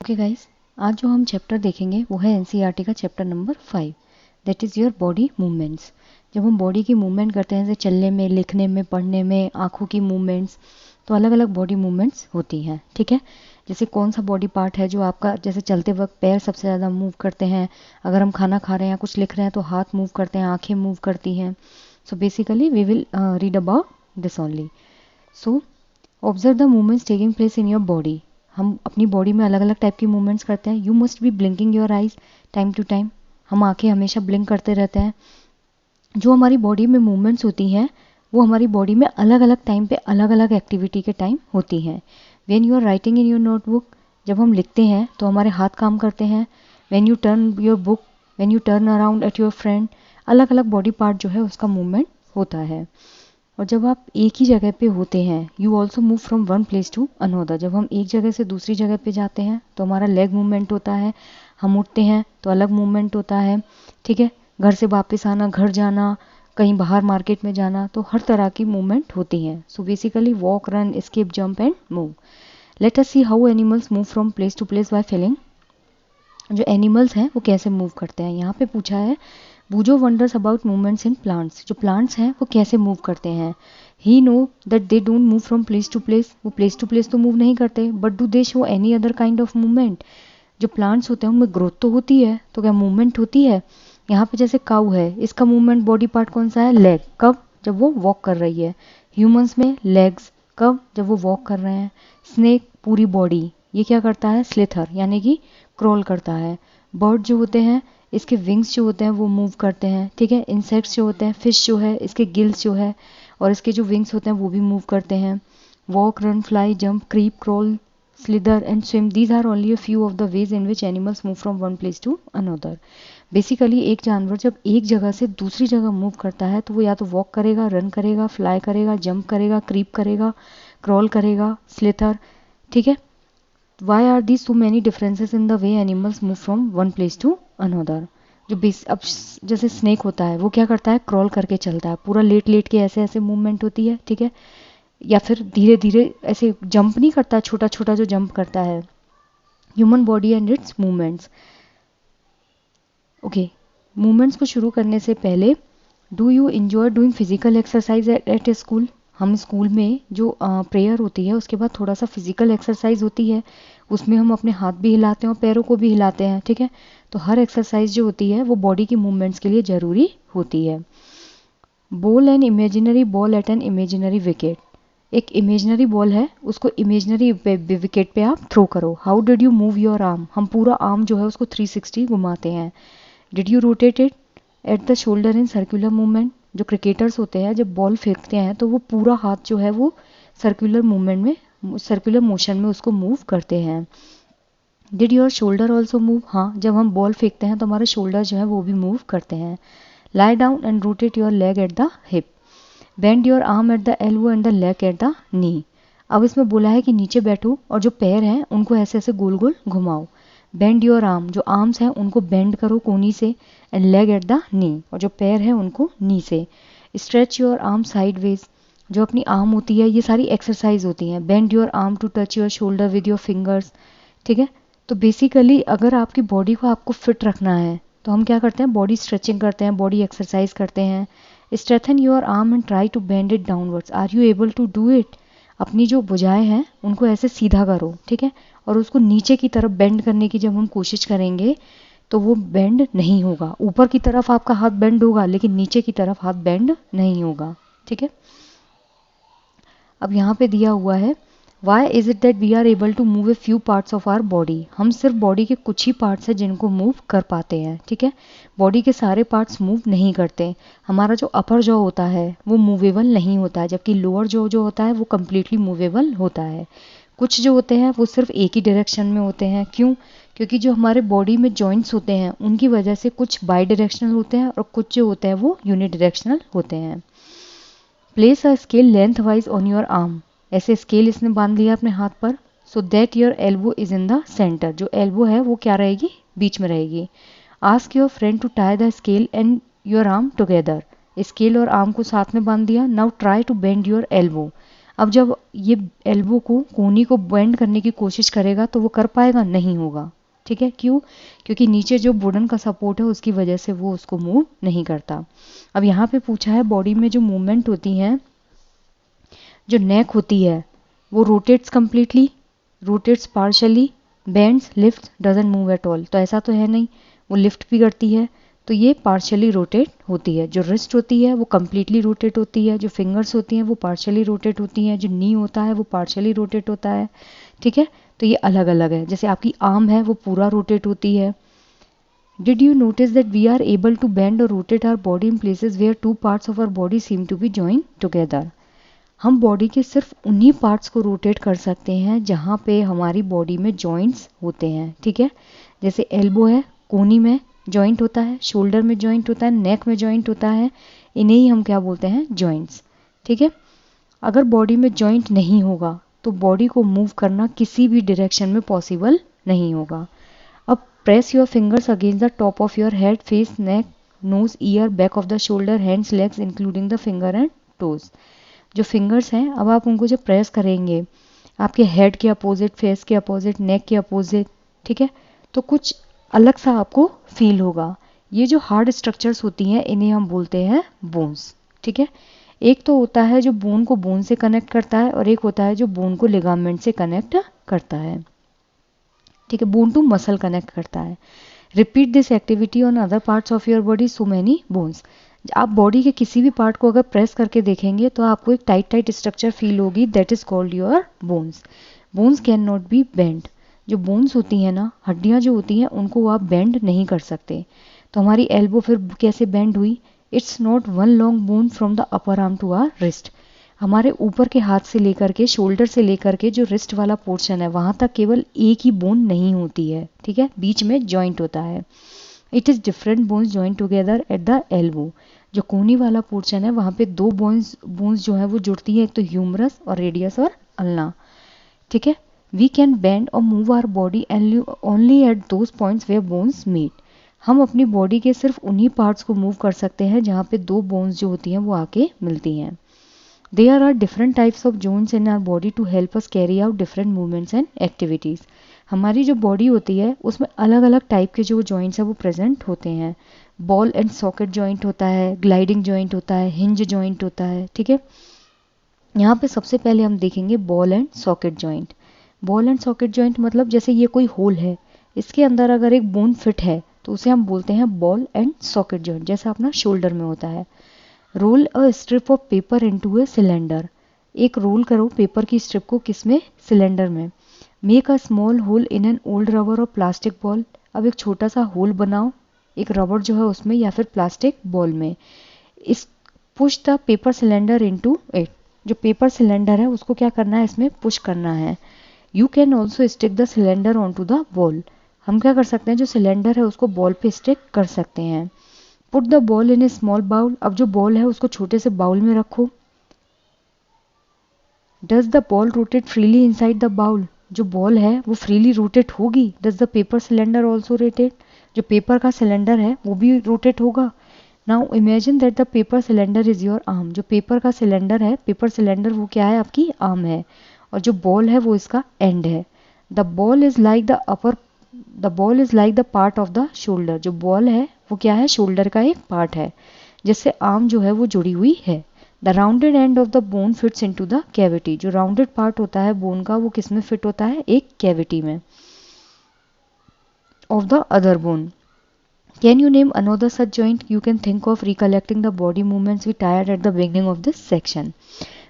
Okay guys, आज जो हम चैप्टर देखेंगे वो है एनसीईआरटी का chapter number 5, that is your body movements. जब हम बॉडी की मूवमेंट करते हैं, जैसे चलने में, लिखने में, पढ़ने में, आँखों की मूवमेंट्स, तो अलग अलग बॉडी मूवमेंट्स होती हैं। ठीक है, जैसे कौन सा बॉडी पार्ट है जो आपका, जैसे चलते वक्त पैर सबसे ज़्यादा मूव करते हैं, अगर हम खाना खा रहे हैं या कुछ लिख रहे हैं तो हाथ मूव करते हैं, आँखें मूव करती हैं। So basically we will read about this only. So observe the movements taking place in your body. हम अपनी बॉडी में अलग अलग टाइप की मूवमेंट्स करते हैं। You must be blinking your eyes time to time. हम आंखें हमेशा ब्लिंक करते रहते हैं। जो हमारी बॉडी में मूवमेंट्स होती हैं वो हमारी बॉडी में अलग अलग टाइम पे अलग अलग एक्टिविटी के टाइम होती हैं। When you are writing in your notebook, जब हम लिखते हैं तो हमारे हाथ काम करते हैं। When U turn your book, when U turn around at your friend, अलग अलग बॉडी पार्ट जो है उसका मूवमेंट होता है। और जब आप एक ही जगह पे होते हैं, you also move from one place to another. जब हम एक जगह से दूसरी जगह पे जाते हैं तो हमारा लेग मूवमेंट होता है। हम उठते हैं तो अलग मूवमेंट होता है। ठीक है, घर से वापस आना, घर जाना, कहीं बाहर मार्केट में जाना, तो हर तरह की मूवमेंट होती हैं। So basically walk, run, skip, jump and move. Let us see how animals move from place to place by feeling. जो एनिमल्स हैं वो कैसे मूव करते हैं। यहाँ पे पूछा है Boojho wonders about movements in plants. जो प्लांट्स हैं वो कैसे मूव करते हैं। He know that they don't move from place to place. वो प्लेस टू प्लेस तो मूव नहीं करते, but do they show any other kind of movement. जो प्लांट्स होते हैं उनमें ग्रोथ तो होती है, तो क्या मूवमेंट होती है। यहाँ पे जैसे काऊ है, इसका मूवमेंट बॉडी पार्ट कौन सा है, लेग। कब, जब वो वॉक कर रही है। ह्यूमंस में लेग्स कब, जब वो वॉक कर रहे हैं। स्नेक पूरी बॉडी, ये क्या करता है, स्लिथर यानी कि क्रॉल करता है। बर्ड जो होते हैं इसके विंग्स जो होते हैं वो मूव करते हैं। ठीक है, इंसेक्ट्स जो होते हैं, फिश जो है इसके गिल्स जो है और इसके जो विंग्स होते हैं वो भी मूव करते हैं। Walk, run, fly, jump, creep, crawl, slither and swim, these are only a few of the ways in which animals move from one place to another. Basically एक जानवर जब एक जगह से दूसरी जगह मूव करता है तो वो या तो वॉक करेगा, रन करेगा, फ्लाई करेगा, जंप करेगा, क्रीप करेगा, क्रॉल करेगा, स्लिथर। ठीक है, why are the so many differences in the way animals move from one place to another. जो बेस अब जैसे स्नेक होता है वो क्या करता है, क्रॉल करके चलता है, पूरा लेट लेट के ऐसे ऐसे मूवमेंट होती है। ठीक है, या फिर धीरे धीरे ऐसे जंप नहीं करता, छोटा छोटा जो जंप करता है। Human body and its movements. Okay, movements को शुरू करने से पहले, do you enjoy doing physical exercise at a school. हम स्कूल में जो प्रेयर होती है उसके बाद थोड़ा सा फिजिकल एक्सरसाइज होती है, उसमें हम अपने हाथ भी हिलाते हैं और पैरों को भी हिलाते हैं। ठीक है, तो हर एक्सरसाइज जो होती है वो बॉडी की मूवमेंट्स के लिए ज़रूरी होती है। Ball an imaginary ball at an imaginary wicket. एक इमेजनरी बॉल है, उसको इमेजनरी विकेट पे आप थ्रो करो। How did you move your arm. हम पूरा आर्म जो है उसको 360 घुमाते हैं। Did you rotate it at the shoulder in circular movement. जो क्रिकेटर्स होते हैं जब बॉल फेंकते हैं तो वो पूरा हाथ जो है वो सर्कुलर मूवमेंट में, सर्कुलर मोशन में उसको मूव करते हैं। Did your shoulder also move. हाँ, जब हम बॉल फेंकते हैं तो हमारे शोल्डर जो है वो भी मूव करते हैं। Lie down and rotate your leg at the hip. Bend your arm eight the elbow and the leg at the knee. अब इसमें बोला है कि नीचे बैठो और जो पैर हैं उनको ऐसे ऐसे गोल गोल घुमाओ। बेंड योर आर्म, जो आर्म्स हैं उनको बेंड करो कोनी से, and leg at the knee, और जो पैर हैं उनको नी से। स्ट्रेच योर आर्म साइडवेज, जो अपनी आर्म होती है ये सारी एक्सरसाइज होती हैं। Bend your arm to touch your shoulder with your fingers. ठीक है, तो बेसिकली अगर आपकी बॉडी को आपको फिट रखना है तो हम क्या करते हैं, बॉडी स्ट्रेचिंग करते हैं, बॉडी एक्सरसाइज करते हैं। Straighten your arm and try to bend it downwards. Are you able to do it. अपनी जो भुजाएं हैं उनको ऐसे सीधा करो। ठीक है, और उसको नीचे की तरफ बेंड करने की जब हम कोशिश करेंगे तो वो बेंड नहीं होगा। ऊपर की तरफ आपका हाथ बेंड होगा लेकिन नीचे की तरफ हाथ बेंड नहीं होगा। ठीक है, अब यहाँ पे दिया हुआ है why is it that we are able to move a few parts of our body. हम सिर्फ बॉडी के कुछ ही पार्ट्स हैं जिनको मूव कर पाते हैं। ठीक है, बॉडी के सारे पार्ट्स मूव नहीं करते। हमारा जो अपर जॉ होता है वो मूवेबल नहीं होता है, जबकि लोअर जॉ जो होता है वो कम्प्लीटली मूवेबल होता है। कुछ जो होते हैं वो सिर्फ एक ही डायरेक्शन में होते हैं। क्यों, क्योंकि जो हमारे बॉडी में जॉइंट्स होते हैं उनकी वजह से कुछ बाई डायरेक्शनल होते हैं और कुछ जो होते हैं वो यूनिडायरेक्शनल होते हैं। Place a scale lengthwise on your arm. ऐसे स्केल इसने बांध लिया अपने हाथ पर, so that your elbow is in the centre. जो एल्बो है वो क्या रहेगी, बीच में रहेगी। Ask your friend to tie the scale and your arm together. Scale और आर्म को साथ में बांध दिया। Now try to bend your elbow. अब जब ये एल्बो को कोहनी को बेंड करने की कोशिश करेगा तो वो कर पाएगा, नहीं होगा। ठीक है, क्यों? क्योंकि नीचे जो वुडन का सपोर्ट है उसकी वजह से वो उसको मूव नहीं करता। अब यहाँ पे पूछा है बॉडी में जो मूवमेंट होती है, जो नेक होती है वो rotates completely, rotates partially, bends, lift, doesn't move at all. तो ऐसा तो है नहीं, वो लिफ्ट भी करती है, तो ये पार्शली रोटेट होती है। जो रिस्ट होती है वो कम्प्लीटली रोटेट होती है, जो फिंगर्स होती हैं वो पार्शली रोटेट होती हैं, जो नी होता है वो पार्शली रोटेट होता है। ठीक है, तो ये अलग अलग है। जैसे आपकी आर्म है वो पूरा रोटेट होती है। Did you notice that we are able to bend or rotate our body in places where two parts of our body seem to be join together. हम बॉडी के सिर्फ उन्हीं पार्ट्स को रोटेट कर सकते हैं जहाँ पे हमारी बॉडी में जॉइंट्स होते हैं। ठीक है, जैसे एल्बो है, कोहनी में जॉइंट होता है, शोल्डर में जॉइंट होता है, नेक में जॉइंट होता है, इन्हें ही हम क्या बोलते हैं, जॉइंट्स। ठीक है, अगर बॉडी में जॉइंट नहीं होगा तो बॉडी को मूव करना किसी भी डायरेक्शन में पॉसिबल नहीं होगा। अब press your fingers against the top of your head, face, neck, nose, ear, back of the shoulder, hands, legs including the finger and toes. जो फिंगर्स हैं, अब आप उनको जब प्रेस करेंगे आपके हेड के अपोजिट, फेस के अपोजिट, नेक के अपोजिट, ठीक है, तो कुछ अलग सा आपको फील होगा। ये जो हार्ड स्ट्रक्चर्स होती हैं इन्हें हम बोलते हैं बोन्स। ठीक है, एक तो होता है जो बोन को बोन से कनेक्ट करता है और एक होता है जो बोन को लिगामेंट से कनेक्ट करता है। ठीक है, बोन टू मसल कनेक्ट करता है। Repeat this activity on other parts of your body, so many bones. आप बॉडी के किसी भी पार्ट को अगर प्रेस करके देखेंगे तो आपको एक टाइट टाइट स्ट्रक्चर फील होगी, that is called your bones. Bones can not be bend. जो बोन्स होती हैं ना, हड्डियां जो होती हैं, उनको आप बेंड नहीं कर सकते। तो हमारी एल्बो फिर कैसे बेंड हुई? It's not one long bone from the upper arm to our wrist. हमारे ऊपर के हाथ से लेकर के, शोल्डर से लेकर के जो रिस्ट वाला पोर्शन है वहां तक केवल एक ही बोन नहीं होती है। ठीक है, बीच में जॉइंट होता है। It is different bones joint together at the elbow. जो कोहनी वाला पोर्शन है वहां पे दो बोन्स जो है वो जुड़ती है, एक तो ह्यूमरस और रेडियस और अल्ना। ठीक है, वी कैन बेंड और move our body only at those points where bones meet. हम अपनी बॉडी के सिर्फ उन्हीं पार्ट्स को मूव कर सकते हैं जहाँ पे दो बोन्स जो होती हैं वो आके मिलती हैं। There are different types of joints in our body to help us carry out different movements and activities. हमारी जो बॉडी होती है उसमें अलग अलग टाइप के जो जॉइंट्स हैं वो प्रेजेंट होते हैं। बॉल एंड सॉकेट जॉइंट होता है, ग्लाइडिंग जॉइंट होता है, हिंज जॉइंट होता है। ठीक है, यहाँ पे सबसे पहले हम देखेंगे ball and socket joint. Ball and socket joint मतलब जैसे ये कोई होल है, इसके अंदर अगर एक बोन फिट है तो उसे हम बोलते हैं बॉल एंड सॉकेट जॉइंट, जैसा अपना शोल्डर में होता है। Roll a strip of paper into a cylinder. एक रोल करो पेपर की स्ट्रिप को, किसमें? सिलेंडर में। Make a small hole in an old rubber or plastic ball. अब एक छोटा सा होल बनाओ एक रबर जो है उसमें या फिर प्लास्टिक बॉल में। इस push the paper cylinder into it. जो पेपर सिलेंडर है उसको क्या करना है, इसमें पुश करना है। You can also stick the cylinder on to the ball. हम क्या कर सकते हैं, जो सिलेंडर है उसको बॉल पे स्टिक कर सकते हैं। Put the ball in a small bowl. अब जो बॉल है उसको छोटे से बाउल में रखो। Does the ball rotate freely inside the bowl. जो बॉल है वो फ्रीली रोटेट होगी। Does the paper cylinder also rotate. जो पेपर का सिलेंडर है वो भी रोटेट होगा। Now imagine that the paper cylinder is your arm. जो पेपर का सिलेंडर है, पेपर सिलेंडर वो क्या है, आपकी आर्म है, और जो बॉल है वो इसका एंड है। The ball is like the part of the shoulder. जो बॉल है वो क्या है, शोल्डर का एक पार्ट है जिससे आर्म जो है वो जुड़ी हुई है। The rounded end of the bone fits into the cavity. जो राउंडेड पार्ट होता है बोन का वो किस में फिट होता है, एक कैविटी में of the other bone. Can you name another such joint you can think of recollecting the body movements we tried at the beginning of this section.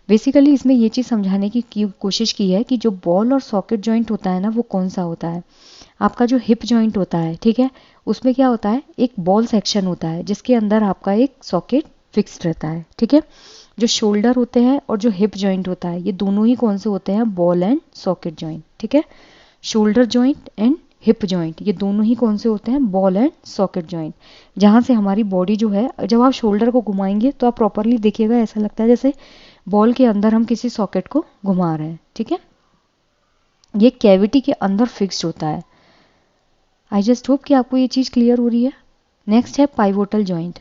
Basically इसमें ये चीज़ समझाने की कोशिश की है कि जो बॉल और सॉकेट जॉइंट होता है ना वो कौन सा होता है। आपका जो हिप जॉइंट होता है, ठीक है, उसमें क्या होता है, एक बॉल सेक्शन होता है जिसके अंदर आपका एक सॉकेट फिक्स्ड रहता है। ठीक है, जो शोल्डर होते हैं और जो हिप जॉइंट होता है ये दोनों ही कौन से होते हैं, बॉल एंड सॉकेट जॉइंट। ठीक है, shoulder joint and hip joint ये दोनों ही कौन से होते हैं, बॉल एंड सॉकेट जॉइंट। जहाँ से हमारी बॉडी जो है, जब आप शोल्डर को घुमाएंगे तो आप प्रॉपरली देखिएगा ऐसा लगता है जैसे बॉल के अंदर हम किसी सॉकेट को घुमा रहे हैं। ठीक है, ये कैविटी के अंदर फिक्स्ड होता है। आई जस्ट होप कि आपको ये चीज़ क्लियर हो रही है। नेक्स्ट है पाइवोटल जॉइंट।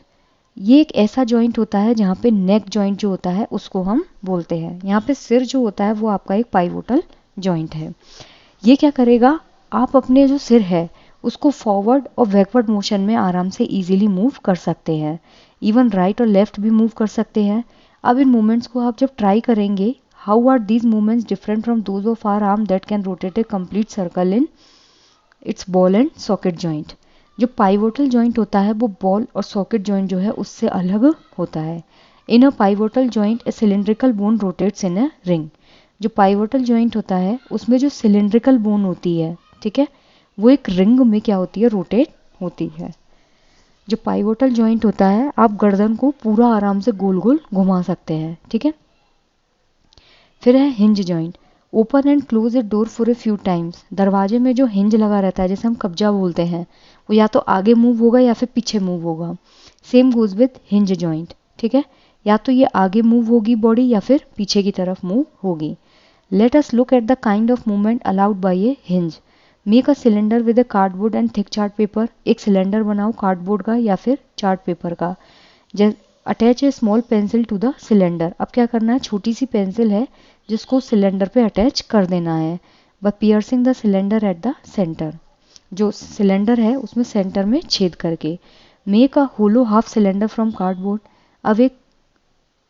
ये एक ऐसा जॉइंट होता है जहाँ पे नेक जॉइंट जो होता है उसको हम बोलते हैं। यहाँ पे सिर जो होता है वो आपका एक पाइवोटल जॉइंट है। ये क्या करेगा, आप अपने जो सिर है उसको फॉरवर्ड और बैकवर्ड मोशन में आराम से इजीली मूव कर सकते हैं। इवन राइट और लेफ्ट भी मूव कर सकते हैं। अब इन मूवमेंट्स को आप जब ट्राई करेंगे, how are these movements different from those of our arm that can rotate a complete circle in its ball and socket joint. जो पाइवोटल जॉइंट होता है वो बॉल और सॉकेट जॉइंट जो है उससे अलग होता है। In a pivotal joint a cylindrical bone rotates in a ring. जो पाइवोटल जॉइंट होता है उसमें जो सिलेंड्रिकल बोन होती है, ठीक है, वो एक रिंग में क्या होती है, रोटेट होती है। जो पाइवोटल जॉइंट होता है आप गर्दन को पूरा आराम से गोल गोल घुमा सकते हैं, ठीक है। फिर है hinge joint. Open and close a door for a few times. दरवाजे में जो हिंज लगा रहता है, जैसे हम कब्जा बोलते हैं, वो या तो आगे मूव होगा या फिर पीछे मूव होगा। Same goes with hinge joint, ठीक है, या तो ये आगे मूव होगी बॉडी या फिर पीछे की तरफ मूव होगी। Let us look at the kind of movement allowed by a hinge. Make a cylinder with a cardboard and thick chart paper. एक सिलेंडर बनाओ कार्डबोर्ड का या फिर चार्ट पेपर का। Attach a small pencil to the cylinder. अब क्या करना है, छोटी सी पेंसिल है जिसको सिलेंडर पे अटैच कर देना है, by piercing the cylinder at the centre. जो सिलेंडर है उसमें सेंटर में छेद करके। Make a hollow half cylinder from cardboard. अब एक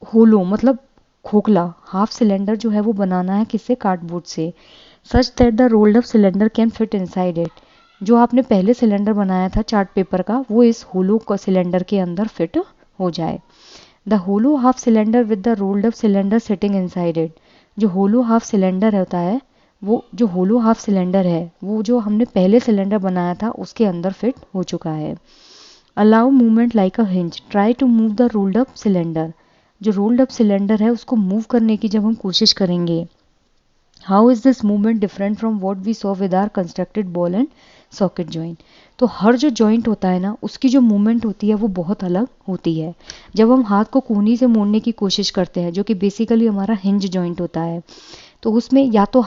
होलो मतलब खोखला हाफ सिलेंडर जो है वो बनाना है किससे, कार्डबोर्ड से। Such that the rolled up cylinder can fit inside it. जो आपने पहले सिलेंडर बनाया था चार्ट पेपर का वो इस होलो को सिलेंडर के अंदर फिट हो जाए। The hollow half cylinder with the rolled up cylinder sitting inside it. जो होलो हाफ सिलेंडर होता है, वो जो होलो हाफ सिलेंडर है वो जो हमने पहले सिलेंडर बनाया था उसके अंदर फिट हो चुका है। Allow movement like a hinge. Try to move the rolled up cylinder. जो रोल्ड अप सिलेंडर है उसको मूव करने की जब हम कोशिश करेंगे, how is this movement different from what we saw with our constructed ball and socket joint. तो हर जो जॉइंट होता है ना उसकी जो मूवमेंट होती है वो बहुत अलग होती है। जब हम हाथ को कोहनी से मोड़ने की कोशिश करते हैं, जो कि बेसिकली हमारा हिंज जॉइंट होता है, तो उसमें या तो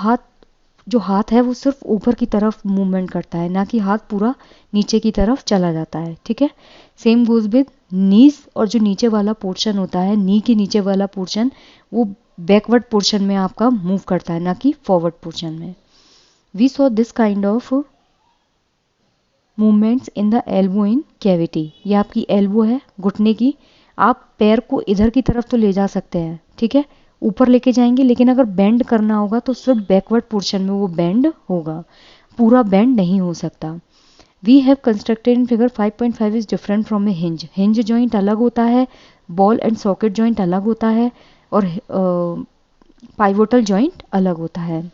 हाथ है वो सिर्फ ऊपर की तरफ मूवमेंट करता है, ना कि हाथ पूरा नीचे की तरफ चला जाता है, ठीक है। सेम गोज विद नीज। और जो नीचे वाला पोर्शन होता है, नी के नीचे वाला पोर्शन, वो बैकवर्ड पोर्शन में आपका मूव करता है, ना कि फॉरवर्ड पोर्शन में। We saw this kind of movements in the elbow in cavity. ये आपकी एल्बो है घुटने की। आप पैर को इधर की तरफ तो ले जा सकते हैं, ठीक है, ऊपर लेके जाएंगे, लेकिन अगर बेंड करना होगा तो सिर्फ बैकवर्ड पोर्शन में वो बेंड होगा, पूरा बेंड नहीं हो सकता। We have constructed in figure 5.5 is different from a hinge. Hinge joint अलग होता है, बॉल एंड सॉकेट जॉइंट अलग होता है, और पाइवोटल जॉइंट अलग होता है।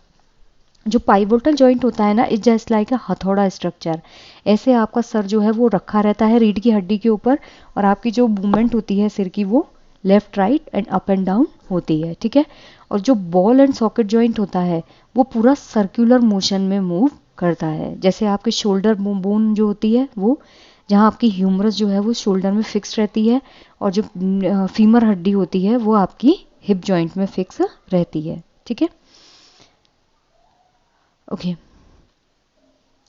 जो पाइवोटल जॉइंट होता है ना, इज जस्ट लाइक अ हथौड़ा स्ट्रक्चर। ऐसे आपका सर जो है वो रखा रहता है रीढ़ की हड्डी के ऊपर, और आपकी जो मूवमेंट होती है सिर की वो left right and up and down होती है, ठीक है। और जो बॉल एंड सॉकेट जॉइंट होता है वो पूरा सर्कुलर मोशन में मूव करता है। जैसे आपके शोल्डर बोन जो होती है वो, जहाँ आपकी ह्यूमरस जो है वो शोल्डर में फिक्स रहती है, और जो फीमर हड्डी होती है वो आपकी हिप जॉइंट में फिक्स रहती है, ठीक है। ओके।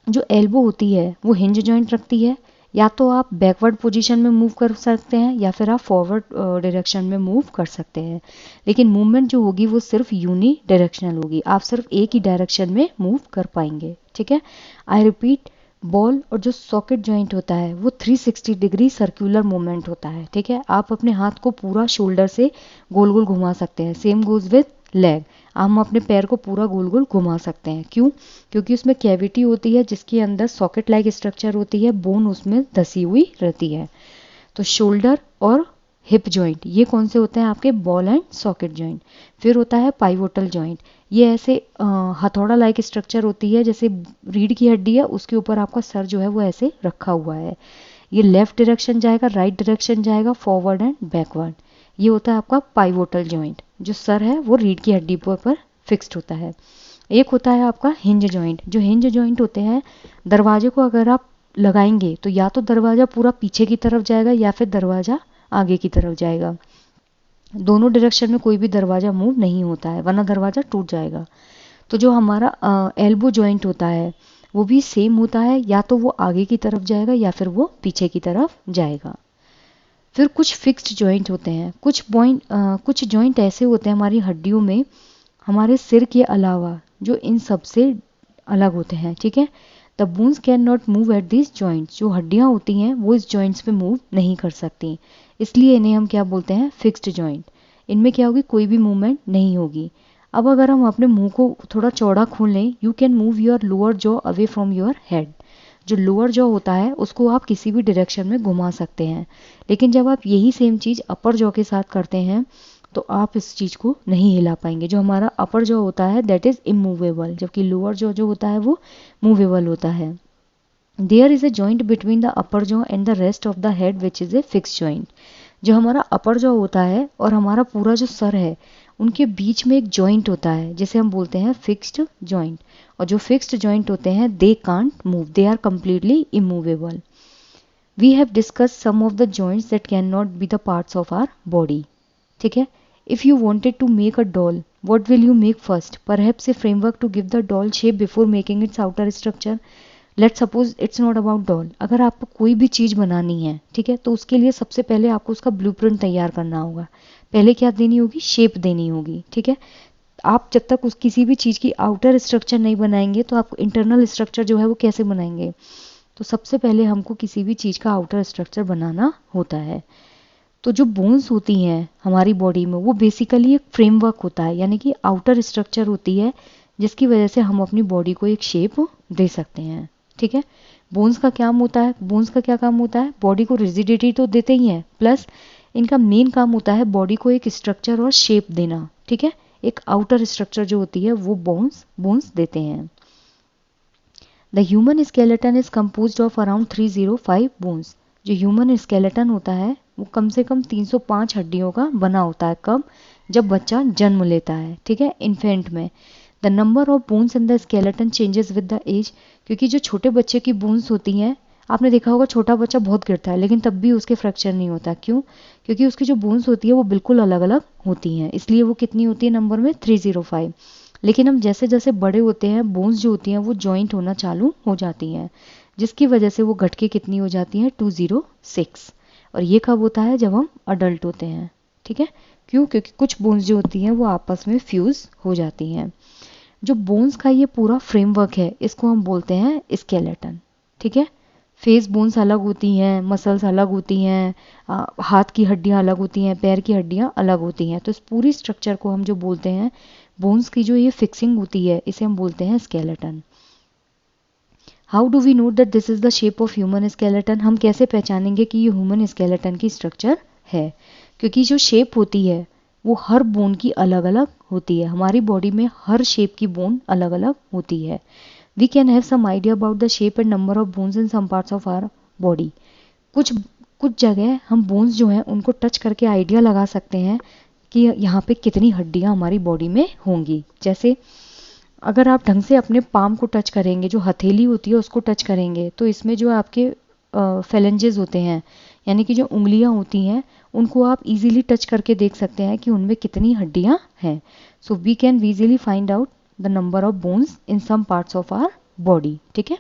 जो एल्बो होती है वो हिंज जॉइंट रखती है। या तो आप बैकवर्ड पोजीशन में मूव कर सकते हैं या फिर आप फॉरवर्ड डायरेक्शन में मूव कर सकते हैं, लेकिन मूवमेंट जो होगी वो सिर्फ यूनी डायरेक्शनल होगी। आप सिर्फ एक ही डायरेक्शन में मूव कर पाएंगे, ठीक है। आई रिपीट, बॉल और जो सॉकेट जॉइंट होता है वो 360 डिग्री सर्कुलर मूवमेंट होता है, ठीक है। आप अपने हाथ को पूरा शोल्डर से गोल गोल घुमा सकते हैं। Same goes with leg. हम अपने पैर को पूरा गोल गोल घुमा सकते हैं। क्यों? क्योंकि उसमें कैविटी होती है जिसके अंदर सॉकेट लाइक स्ट्रक्चर होती है, बोन उसमें धसी हुई रहती है। तो शोल्डर और हिप जॉइंट ये कौन से होते हैं आपके, बॉल एंड सॉकेट जॉइंट। फिर होता है पाइवोटल जॉइंट। ये ऐसे हथौड़ा लाइक स्ट्रक्चर होती है, जैसे रीढ़ की हड्डी है उसके ऊपर आपका सर जो है वो ऐसे रखा हुआ है। ये लेफ्ट डायरेक्शन जाएगा, राइट डायरेक्शन जाएगा, फॉरवर्ड एंड बैकवर्ड। ये होता है आपका पाइवोटल जॉइंट। जो सर है वो रीढ़ की हड्डी पर फिक्स्ड होता है। एक होता है आपका हिंज जॉइंट। जो हिंज जॉइंट होते हैं, दरवाजे को अगर आप लगाएंगे तो या तो दरवाजा पूरा पीछे की तरफ जाएगा या फिर दरवाजा आगे की तरफ जाएगा। दोनों डायरेक्शन में कोई भी दरवाजा मूव नहीं होता है, वरना दरवाजा टूट जाएगा। तो जो हमारा एल्बो जॉइंट होता है वो भी सेम होता है, या तो वो आगे की तरफ जाएगा या फिर वो पीछे की तरफ जाएगा। फिर कुछ फिक्स्ड जॉइंट होते हैं, कुछ जॉइंट ऐसे होते हैं हमारी हड्डियों में, हमारे सिर के अलावा, जो इन सब से अलग होते हैं, ठीक है। The bones can not move at this joints, जो हड्डियाँ होती हैं वो इस जॉइंट्स पे मूव नहीं कर सकती, इसलिए इन्हें हम क्या बोलते हैं, फिक्स्ड जॉइंट। इनमें क्या होगी, कोई भी मूवमेंट नहीं होगी। अब अगर हम अपने मुंह को थोड़ा चौड़ा खोल लें, you can move your lower jaw away from your head. जो लोअर जॉ होता है उसको आप किसी भी डायरेक्शन में घुमा सकते हैं, लेकिन जब आप यही सेम चीज़ अपर जॉ के साथ करते हैं तो आप इस चीज़ को नहीं हिला पाएंगे। जो हमारा अपर जॉ होता है दैट इज़ इमूवेबल, जबकि लोअर जॉ जो होता है वो मूवेबल होता है। There is a joint between the upper jaw and the rest of the head which is a fix joint. जो हमारा अपर जॉ होता है और हमारा पूरा जो सर है उनके बीच में एक जॉइंट होता है जिसे हम बोलते हैं फिक्स्ड जॉइंट। और जो फिक्स्ड जॉइंट होते हैं they can't move, they are completely immovable. We have discuss some of the joints that can not be the parts of our body, ठीक है। If you wanted to make a doll, what will you make first? Perhaps a framework to give the doll shape before making its outer structure. Let's suppose it's not about doll. अगर आपको कोई भी चीज़ बनानी है, ठीक है, तो उसके लिए सबसे पहले आपको उसका ब्लूप्रिंट तैयार करना होगा। पहले क्या देनी होगी, शेप देनी होगी, ठीक है। आप जब तक उस किसी भी चीज़ की आउटर स्ट्रक्चर नहीं बनाएंगे तो आप इंटरनल स्ट्रक्चर जो है वो कैसे बनाएंगे। तो सबसे पहले हमको किसी भी चीज़ का आउटर स्ट्रक्चर बनाना होता है। तो जो बोन्स होती हैं हमारी बॉडी में वो बेसिकली एक फ्रेमवर्क होता है, यानी कि आउटर स्ट्रक्चर होती है जिसकी वजह से हम अपनी बॉडी को एक शेप दे सकते हैं, ठीक है। बोन्स का क्या होता है, बोन्स का क्या काम होता है, बॉडी को रिजिडिटी तो देते ही हैं, प्लस इनका मेन काम होता है बॉडी को एक स्ट्रक्चर और शेप देना, ठीक है। एक आउटर स्ट्रक्चर जो होती है वो बोन्स देते हैं। The human skeleton is composed of around 305 bones. जो ह्यूमन स्केलेटन होता है वो कम से कम 305 हड्डियों का बना होता है। कब, जब बच्चा जन्म लेता है, ठीक है, इन्फेंट में। The number of bones in the skeleton changes with the age, क्योंकि जो छोटे बच्चे की बोन्स होती हैं, आपने देखा होगा छोटा बच्चा बहुत गिरता है लेकिन तब भी उसके फ्रैक्चर नहीं होता, क्यों, क्योंकि उसकी जो बोन्स होती है वो बिल्कुल अलग अलग होती हैं, इसलिए वो कितनी होती है नंबर में, 305। लेकिन हम जैसे जैसे बड़े होते हैं बोन्स जो होती हैं वो जॉइंट होना चालू हो जाती हैं, जिसकी वजह से वो घट के कितनी हो जाती हैं, 206। और ये कब होता है, जब हम अडल्ट होते हैं, ठीक है। क्यों, क्योंकि कुछ बोन्स जो होती हैं वो आपस में फ्यूज हो जाती हैं। जो बोन्स का ये पूरा फ्रेमवर्क है इसको हम बोलते हैं स्केलेटन, ठीक है। फेस बोन्स अलग होती हैं, मसल्स अलग होती हैं, हाथ की हड्डियाँ अलग होती हैं, पैर की हड्डियाँ अलग होती हैं। तो इस पूरी स्ट्रक्चर को हम जो बोलते हैं, बोन्स की जो ये फिक्सिंग होती है इसे हम बोलते हैं skeleton. How do we note that this is the shape of human skeleton, हम कैसे पहचानेंगे कि ये ह्यूमन स्केलेटन की स्ट्रक्चर है, क्योंकि जो शेप होती है वो हर बोन की अलग अलग होती है। हमारी बॉडी में हर शेप की बोन अलग अलग होती है। We can have some idea about the shape and number of bones in some parts of our body. कुछ कुछ जगह हम बोन्स जो हैं उनको टच करके आइडिया लगा सकते हैं कि यहाँ पे कितनी हड्डियाँ हमारी बॉडी में होंगी। जैसे अगर आप ढंग से अपने पाम को टच करेंगे, जो हथेली होती है उसको टच करेंगे, तो इसमें जो आपके फेलेंजेस होते हैं, यानी कि जो उंगलियां होती हैं, उनको आप इजीली टच करके देख सकते हैं कि उनमें कितनी हड्डियां हैं। So we can easily find out the number of bones in some parts of our body, ठीक है।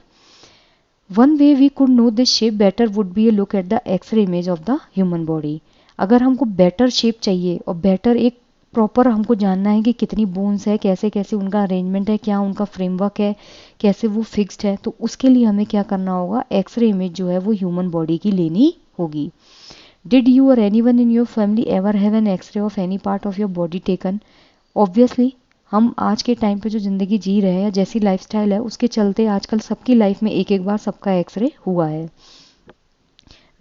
One way we could know this shape better would be a look at the x ray image of the human body. अगर हमको better shape चाहिए और better एक proper हमको जानना है कि कितनी बोन्स है, कैसे कैसे उनका अरेंजमेंट है, क्या उनका फ्रेमवर्क है, कैसे वो फिक्स्ड है, तो उसके लिए हमें क्या करना होगा, एक्सरे इमेज जो है वो ह्यूमन बॉडी की लेनी होगी। Did you or anyone in your family ever have an x ray of any part of your body taken? Obviously हम आज के टाइम पे जो ज़िंदगी जी रहे हैं, जैसी लाइफस्टाइल है उसके चलते आजकल सबकी लाइफ में एक एक बार सबका एक्सरे हुआ है।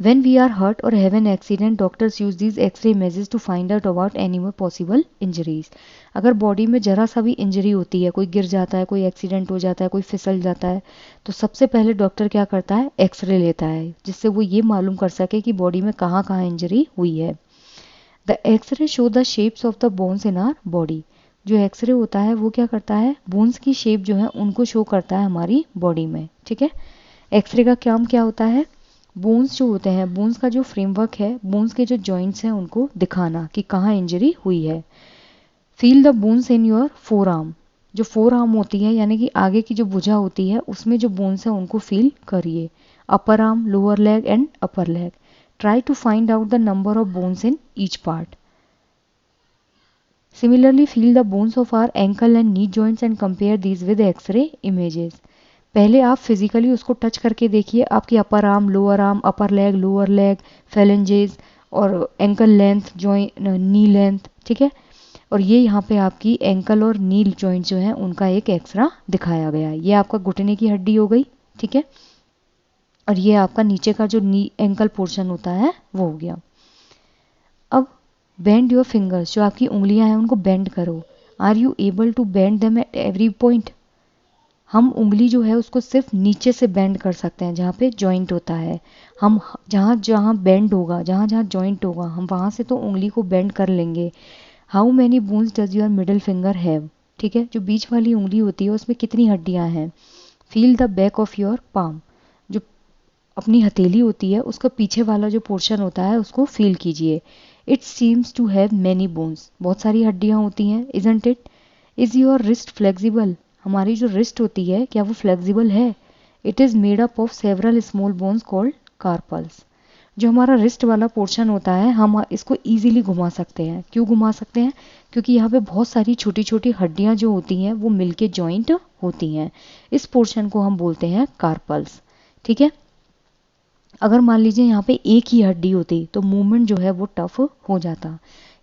When we are hurt or have an accident, doctors use these X-ray images to find out about any more possible injuries. अगर बॉडी में जरा सा भी इंजरी होती है, कोई गिर जाता है, कोई एक्सीडेंट हो जाता है, कोई फिसल जाता है, तो सबसे पहले डॉक्टर क्या करता है, एक्सरे लेता है, जिससे वो ये मालूम कर सके कि बॉडी में कहाँ कहाँ इंजरी हुई है। The x ray show the shapes of the bones in our body. जो एक्सरे होता है वो क्या करता है, बोन्स की शेप जो है उनको शो करता है हमारी बॉडी में, ठीक है। एक्सरे का काम क्या होता है, बोन्स जो होते हैं, बोन्स का जो फ्रेमवर्क है, बोन्स के जो जॉइंट्स हैं उनको दिखाना कि कहाँ इंजरी हुई है। Feel the bones in your four arm. जो फोर आर्म होती है यानी कि आगे की जो भुजा होती है उसमें जो बोन्स हैं उनको फील करिए। Upper arm, lower leg and upper leg. Try to find out the number of bones in each part. Similarly, feel the bones of our ankle and knee joints and compare these with X-ray images. पहले आप physically उसको touch करके देखिए, आपकी upper arm, lower arm, अपर leg, lower leg, phalanges और ankle length, joint, नी length, ठीक है। और ये यहाँ पे आपकी एंकल और नी जॉइंट जो है उनका एक एक्सरा दिखाया गया है। ये आपका घुटने की हड्डी हो गई, ठीक है, और ये आपका नीचे का जो नी एंकल पोर्शन होता है वो हो गया। अब बेंड योर फिंगर्स, जो आपकी उंगलियां हैं उनको बेंड करो। Are you able to bend them at every point? हम उंगली जो है उसको सिर्फ नीचे से बेंड कर सकते हैं जहाँ पे जॉइंट होता है। हम जहाँ जहाँ बेंड होगा, जहाँ जहाँ जॉइंट होगा, हम वहाँ से तो उंगली को बेंड कर लेंगे। How many bones does your middle finger have? ठीक है, जो बीच वाली उंगली होती है उसमें कितनी हड्डियाँ हैं। Feel the back of your palm, जो अपनी हथेली होती है उसका पीछे वाला जो पोर्शन होता है उसको फील कीजिए। It seems to have many bones, बहुत सारी हड्डियाँ होती हैं, isn't it? Is your wrist flexible? हमारी जो रिस्ट होती है क्या वो फ्लेक्सिबल है? It is made up of several small bones called carpals. जो हमारा रिस्ट वाला पोर्शन होता है हम इसको इजीली घुमा सकते हैं। क्यों घुमा सकते हैं? क्योंकि यहाँ पे बहुत सारी छोटी छोटी हड्डियाँ जो होती हैं वो मिलके जॉइंट होती हैं। इस पोर्शन को हम बोलते हैं कार्पल्स, ठीक है। अगर मान लीजिए यहाँ पे एक ही हड्डी होती तो मूवमेंट जो है वो टफ हो जाता।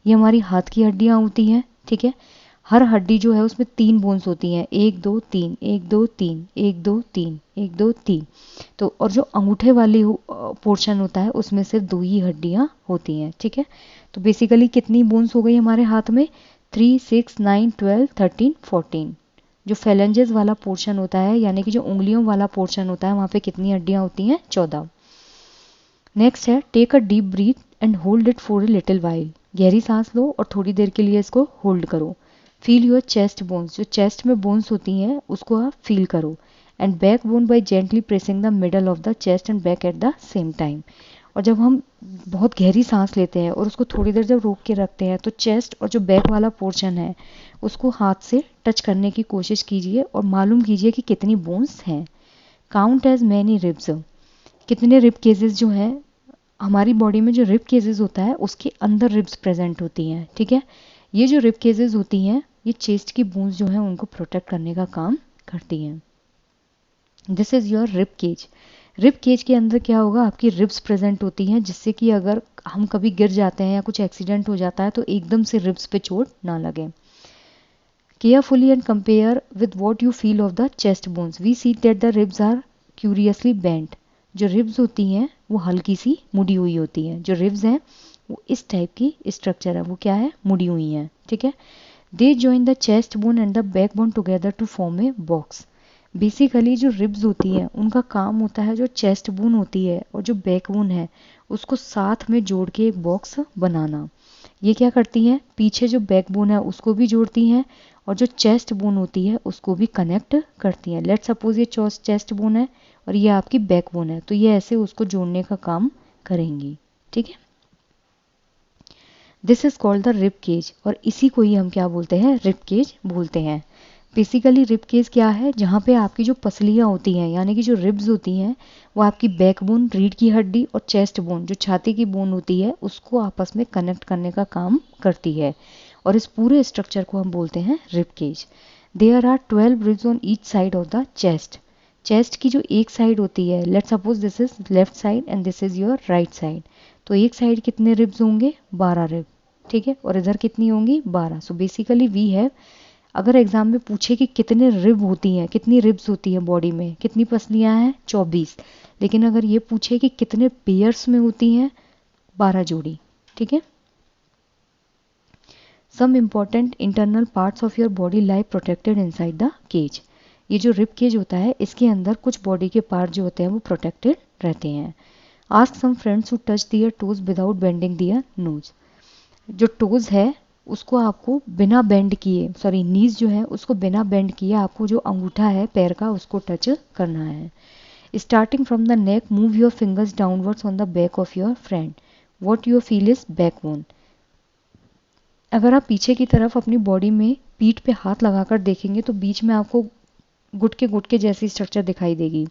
ये हमारी हाथ की हड्डियाँ होती हैं, ठीक है। हर हड्डी जो है उसमें 3 बोन्स होती हैं, 1 2 3, 1 2 3, 1 2 3, 1 2 3। तो और जो अंगूठे वाली पोर्शन होता है उसमें सिर्फ 2 ही हड्डियाँ होती हैं, ठीक है। तो बेसिकली कितनी बोन्स हो गई हमारे हाथ में? 3 6 9 12 13 14। जो फेलेंजेस वाला पोर्शन होता है यानी कि जो उंगलियों वाला पोर्शन होता है वहाँ पे कितनी हड्डियाँ होती हैं? 14। नेक्स्ट है take a deep breath and hold it for a little while. गहरी सांस लो और थोड़ी देर के लिए इसको होल्ड करो। फील योर चेस्ट बोन्स, जो चेस्ट में बोन्स होती हैं उसको आप फील करो। And back bone by gently pressing the middle of the chest and back at the same time. और जब हम बहुत गहरी सांस लेते हैं और उसको थोड़ी देर जब रोक के रखते हैं तो चेस्ट और जो बैक वाला पोर्शन है उसको हाथ से टच करने की कोशिश कीजिए और मालूम कीजिए कि कितनी बोन्स हैं। काउंट एज मैनी रिब्स, कितने रिब केसेस जो हैं हमारी बॉडी में, जो रिब केसेस होता है उसके अंदर रिब्स प्रेजेंट होती हैं, ठीक है। ये जो रिब केसेस होती हैं ये चेस्ट की बोन्स जो हैं उनको प्रोटेक्ट करने का काम करती हैं। This is your rib cage. Rib cage के अंदर क्या होगा, आपकी रिब्स प्रेजेंट होती हैं जिससे कि अगर हम कभी गिर जाते हैं या कुछ एक्सीडेंट हो जाता है तो एकदम से रिब्स पे चोट ना लगे। Carefully and compare with what you feel of the chest bones. We see that the ribs are curiously bent. जो रिब्स होती हैं वो हल्की सी मुड़ी हुई होती हैं। जो रिब्स हैं वो इस टाइप की स्ट्रक्चर है, वो क्या है, मुड़ी हुई हैं, ठीक है। They join the chest bone and the back bone together to form a box. Basically जो रिब्स होती हैं उनका काम होता है जो चेस्ट बोन होती है और जो बैक बोन है उसको साथ में जोड़ के एक बॉक्स बनाना। ये क्या करती हैं, पीछे जो बैक बोन है उसको भी जोड़ती हैं और जो चेस्ट बोन होती है उसको भी कनेक्ट करती हैं। लेट्स सपोज ये चेस्ट बोन है और ये आपकी बैक बोन है तो ये ऐसे उसको जोड़ने का काम करेंगी, ठीक है। This is called the rib cage और इसी को ही हम क्या बोलते हैं, रिब केज बोलते हैं। बेसिकली रिब केज क्या है, जहाँ पे आपकी जो पसलियाँ होती हैं यानी कि जो रिब्स होती हैं वो आपकी बैक बोन, रीढ़ की हड्डी और चेस्ट बोन जो छाती की बोन होती है उसको आपस में कनेक्ट करने का काम करती है और इस पूरे स्ट्रक्चर को हम बोलते हैं rib cage. There are 12 ribs on each side of the chest. Chest की जो एक साइड होती है, let suppose this is left side and this is your right side, तो एक साइड कितने रिब्स होंगे, 12 रिब, ठीक है, और इधर कितनी होंगी, 12। सो बेसिकली वी हैव, अगर एग्जाम में पूछे कि कितने रिब होती हैं, कितनी रिब्स होती हैं बॉडी में, कितनी पसलियां हैं, 24। लेकिन अगर ये पूछे कि कितने पेयर्स में होती हैं, 12 जोड़ी, ठीक है। Some important internal parts of your body lie protected inside the cage. ये जो रिब केज होता है इसके अंदर कुछ बॉडी के पार्ट जो होते हैं वो प्रोटेक्टेड रहते हैं। Ask some friends who touch their toes without bending their nose. जो टोज है उसको आपको बिना बेंड किए, सॉरी नीज जो है उसको बिना बेंड किए आपको जो अंगूठा है पैर का उसको टच करना है। Starting from the neck move your fingers downwards on the back of your friend. What your feel is back bone. अगर आप पीछे की तरफ अपनी बॉडी में पीठ पे हाथ लगाकर देखेंगे तो बीच में आपको गुटके गुटके जैसी स्ट्रक्चर दिखाई देगी।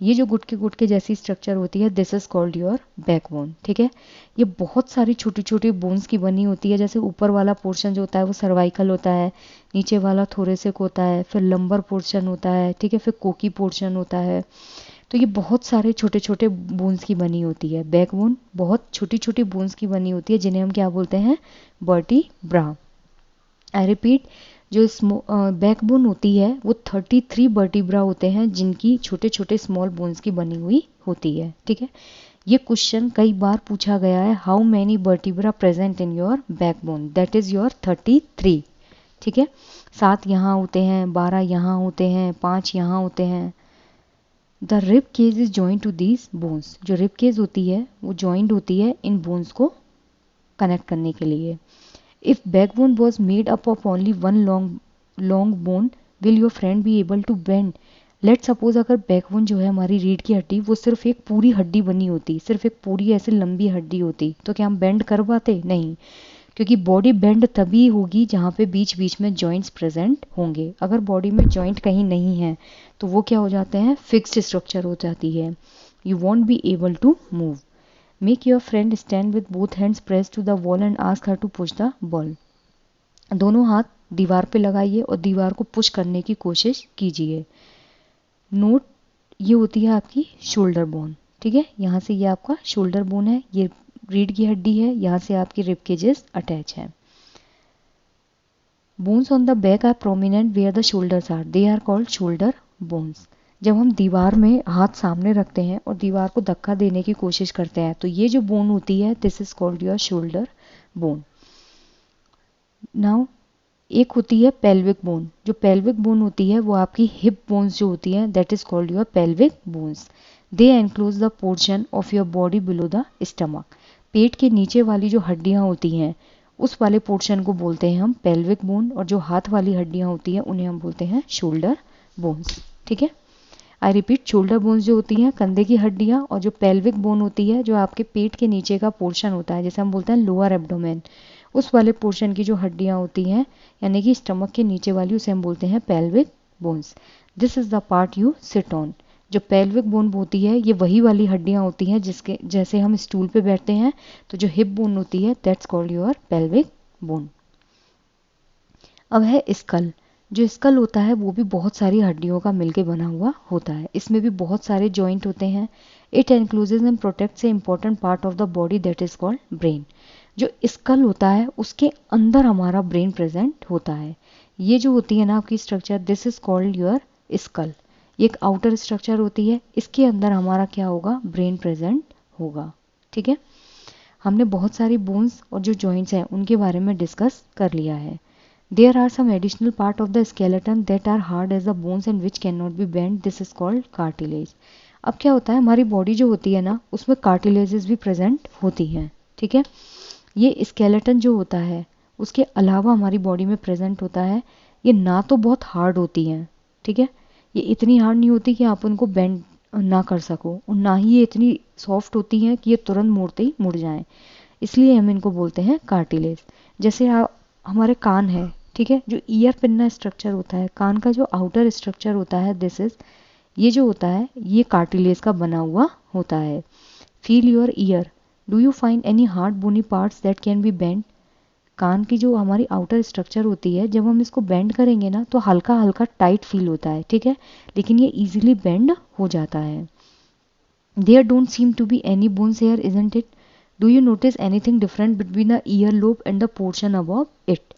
ये जो गुटके गुटके जैसी स्ट्रक्चर होती है, this is called your backbone. ठीक है, ये बहुत सारी छोटी छोटी बोन्स की बनी होती है। जैसे ऊपर वाला पोर्शन जो होता है वो सर्वाइकल होता है, नीचे वाला थोरेसिक होता है, फिर लंबर पोर्शन होता है, ठीक है, फिर कोकी पोर्शन होता है। तो ये बहुत सारे छोटे छोटे बोन्स की बनी होती है। बैकबोन बहुत छोटी छोटी बोन्स की बनी होती है जिन्हें हम क्या बोलते हैं, वर्टिब्रा। आई रिपीट, जो बैकबोन होती है वो 33 वर्टिब्रा होते हैं जिनकी छोटे छोटे स्मॉल बोन्स की बनी हुई होती है। ठीक है, ये क्वेश्चन कई बार पूछा गया है, how many vertebra present in your backbone, that is your 33। ठीक है, 7 यहाँ होते हैं, 12 यहाँ होते हैं, 5 यहाँ होते हैं। The rib cage is joint to these bones, जो रिब केज होती है वो जॉइंट होती है इन बोन्स को कनेक्ट करने के लिए। If backbone was made up of only one long bone, will your friend be able to bend. Let suppose अगर बैकबोन जो है हमारी रीढ़ की हड्डी वो सिर्फ एक पूरी हड्डी बनी होती, सिर्फ एक पूरी ऐसी लंबी हड्डी होती, तो क्या हम बेंड कर पाते? नहीं, क्योंकि बॉडी बेंड तभी होगी जहाँ पे बीच बीच में जॉइंट्स प्रेजेंट होंगे। अगर बॉडी में जॉइंट कहीं नहीं है तो वो क्या हो जाते हैं, फिक्स्ड स्ट्रक्चर हो जाती है। You won't be able to move. Make your friend stand with both hands press to the wall and ask her to push the ball. दोनों हाथ दीवार पे लगाइए और दीवार को पुश करने की कोशिश कीजिए। नोट, ये होती है आपकी शोल्डर बोन। ठीक है, यहाँ से ये आपका शोल्डर बोन है, ये रीढ़ की हड्डी है, यहाँ से आपकी रिब केजेस अटैच है। Bones on the back are prominent where the shoulders are, they are called shoulder bones. जब हम दीवार में हाथ सामने रखते हैं और दीवार को धक्का देने की कोशिश करते हैं तो ये जो बोन होती है, this is called your shoulder bone. Now एक होती है पेल्विक बोन। जो पेल्विक बोन होती है वो आपकी हिप बोन्स जो होती है, that is called your pelvic bones. They enclose the portion of your body below the stomach. पेट के नीचे वाली जो हड्डियां होती हैं उस वाले पोर्शन को बोलते हैं हम पेल्विक बोन, और जो हाथ वाली हड्डियां होती हैं उन्हें हम बोलते हैं शोल्डर बोन्स। ठीक है, आई रिपीट, शोल्डर बोन्स जो होती हैं कंधे की हड्डियां, और जो पेल्विक बोन होती है जो आपके पेट के नीचे का पोर्शन होता है, जैसे हम बोलते हैं लोअर एब्डोमेन, उस वाले पोर्शन की जो हड्डियां होती हैं यानी कि स्टमक के नीचे वाली, उसे हम बोलते हैं pelvic bones. This is the part you sit on. जो पेल्विक बोन होती है ये वही वाली हड्डियां होती हैं जिसके जैसे हम स्टूल पे बैठते हैं, तो जो हिप बोन होती है that's called your pelvic bone. अब है स्कल। जो स्कल होता है वो भी बहुत सारी हड्डियों का मिलके बना हुआ होता है, इसमें भी बहुत सारे जॉइंट होते हैं। It encloses and protects A important part of the body that is called brain. जो स्कल होता है उसके अंदर हमारा ब्रेन प्रेजेंट होता है। ये जो होती है ना आपकी structure, this is called your skull. एक आउटर स्ट्रक्चर होती है, इसके अंदर हमारा क्या होगा, ब्रेन प्रेजेंट होगा। ठीक है, हमने बहुत सारी बोन्स और जो जॉइंट्स हैं उनके बारे में डिस्कस कर लिया है। There are some additional part of the skeleton that are hard as the bones and which can not be bend, this is called cartilage. अब क्या होता है, हमारी बॉडी जो होती है ना उसमें कार्टिलेजेस भी प्रेजेंट होती हैं। ठीक है, ये स्केलेटन जो होता है उसके अलावा हमारी बॉडी में प्रेजेंट होता है। ये ना तो बहुत हार्ड होती हैं, ठीक है, ये इतनी हार्ड नहीं होती कि आप उनको बेंड ना कर सको, और ना ही ये इतनी सॉफ्ट होती हैं कि ये तुरंत मोड़ते ही मुड़ जाएं, इसलिए हम इनको बोलते हैं कार्टिलेज। जैसे हमारे कान है, ठीक है, जो ईयर पिन्ना स्ट्रक्चर होता है, कान का जो आउटर स्ट्रक्चर होता है, दिस इज, ये जो होता है ये कार्टिलेज का बना हुआ होता है। Feel your ear, do you find any hard bony parts that can be bend. कान की जो हमारी आउटर स्ट्रक्चर होती है जब हम इसको बेंड करेंगे ना तो हल्का हल्का टाइट फील होता है, ठीक है, लेकिन ये इजीली बेंड हो जाता है। There don't seem to be any bones here, isn't it. Do you notice anything different between the ear lobe and the portion above it.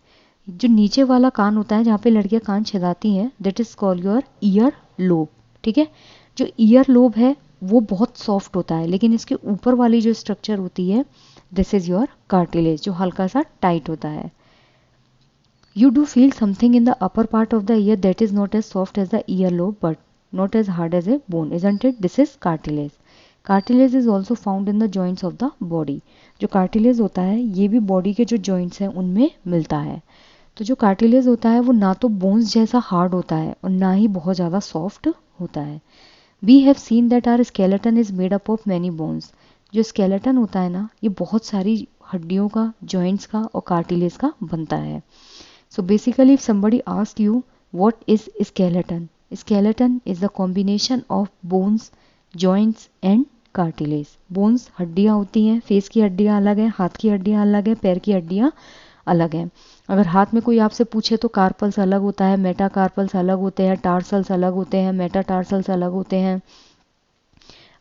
जो नीचे वाला कान होता है जहाँ पे लड़कियां कान छिदाती हैं, that is called your ear lobe. ठीक है, जो ईयर लोब है वो बहुत सॉफ्ट होता है, लेकिन इसके ऊपर वाली जो स्ट्रक्चर होती है, दिस इज योर कार्टिलेज, जो हल्का सा टाइट होता है। You do feel something in the upper part of the ear that is not as soft as the ear lobe but not as hard as a bone, isn't it. This is cartilage. Cartilage is also found in the joints of the body. जो cartilage होता है ये भी body के जो joints हैं उनमें मिलता है। तो जो कार्टिलेज होता है वो ना तो बोन्स जैसा हार्ड होता है और ना ही बहुत ज़्यादा सॉफ्ट होता है। We have seen that our skeleton is made up of many bones. जो स्केलेटन होता है ना ये बहुत सारी हड्डियों का, जॉइंट्स का और कार्टिलेज का बनता है। So basically if somebody ask you what is skeleton, skeleton is the combination of bones joints and cartilage. Bones हड्डियाँ होती हैं, फेस की हड्डियाँ अलग हैं, हाथ की हड्डियाँ अलग हैं, पैर की हड्डियाँ अलग हैं। अगर हाथ में कोई आपसे पूछे तो कार्पल्स अलग होता है, मेटाकार्पल्स अलग होते हैं, टार्सल्स अलग होते हैं, मेटाटार्सल्स अलग होते हैं,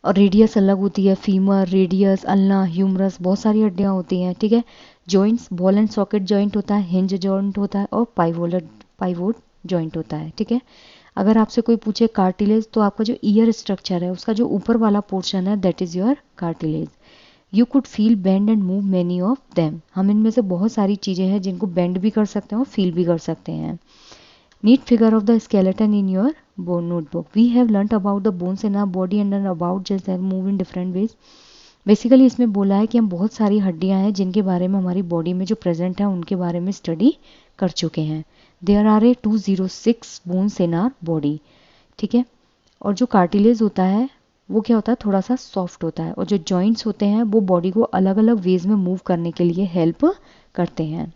और रेडियस अलग होती है, फीमर, रेडियस, अल्ना, ह्यूमरस, बहुत सारी हड्डियाँ होती हैं, ठीक है। Joints, ball and socket joint होता है, हिंज जॉइंट होता है, और पाइवोट जॉइंट होता है, ठीक है। अगर आपसे कोई पूछे कार्टिलेज, तो आपका जो ईयर स्ट्रक्चर है उसका जो ऊपर वाला पोर्शन है that is your cartilage. You could feel bend and move many of them. हम इनमें से बहुत सारी चीज़ें हैं जिनको बेंड भी कर सकते हैं और फील भी कर सकते हैं। Neat figure of the skeleton in your bone notebook. We have learnt about the bones in our body and about just their move in different ways. Basically इसमें बोला है कि हम बहुत सारी हड्डियां हैं जिनके बारे में हमारी बॉडी में जो प्रेजेंट है उनके बारे में स्टडी कर चुके हैं। There are a 206 bones in our body, ठीक है। और जो कार्टिलेज होता है वो क्या होता है, थोड़ा सा सॉफ्ट होता है, और जो जॉइंट्स होते हैं वो बॉडी को अलग अलग वेज में मूव करने के लिए हेल्प करते हैं।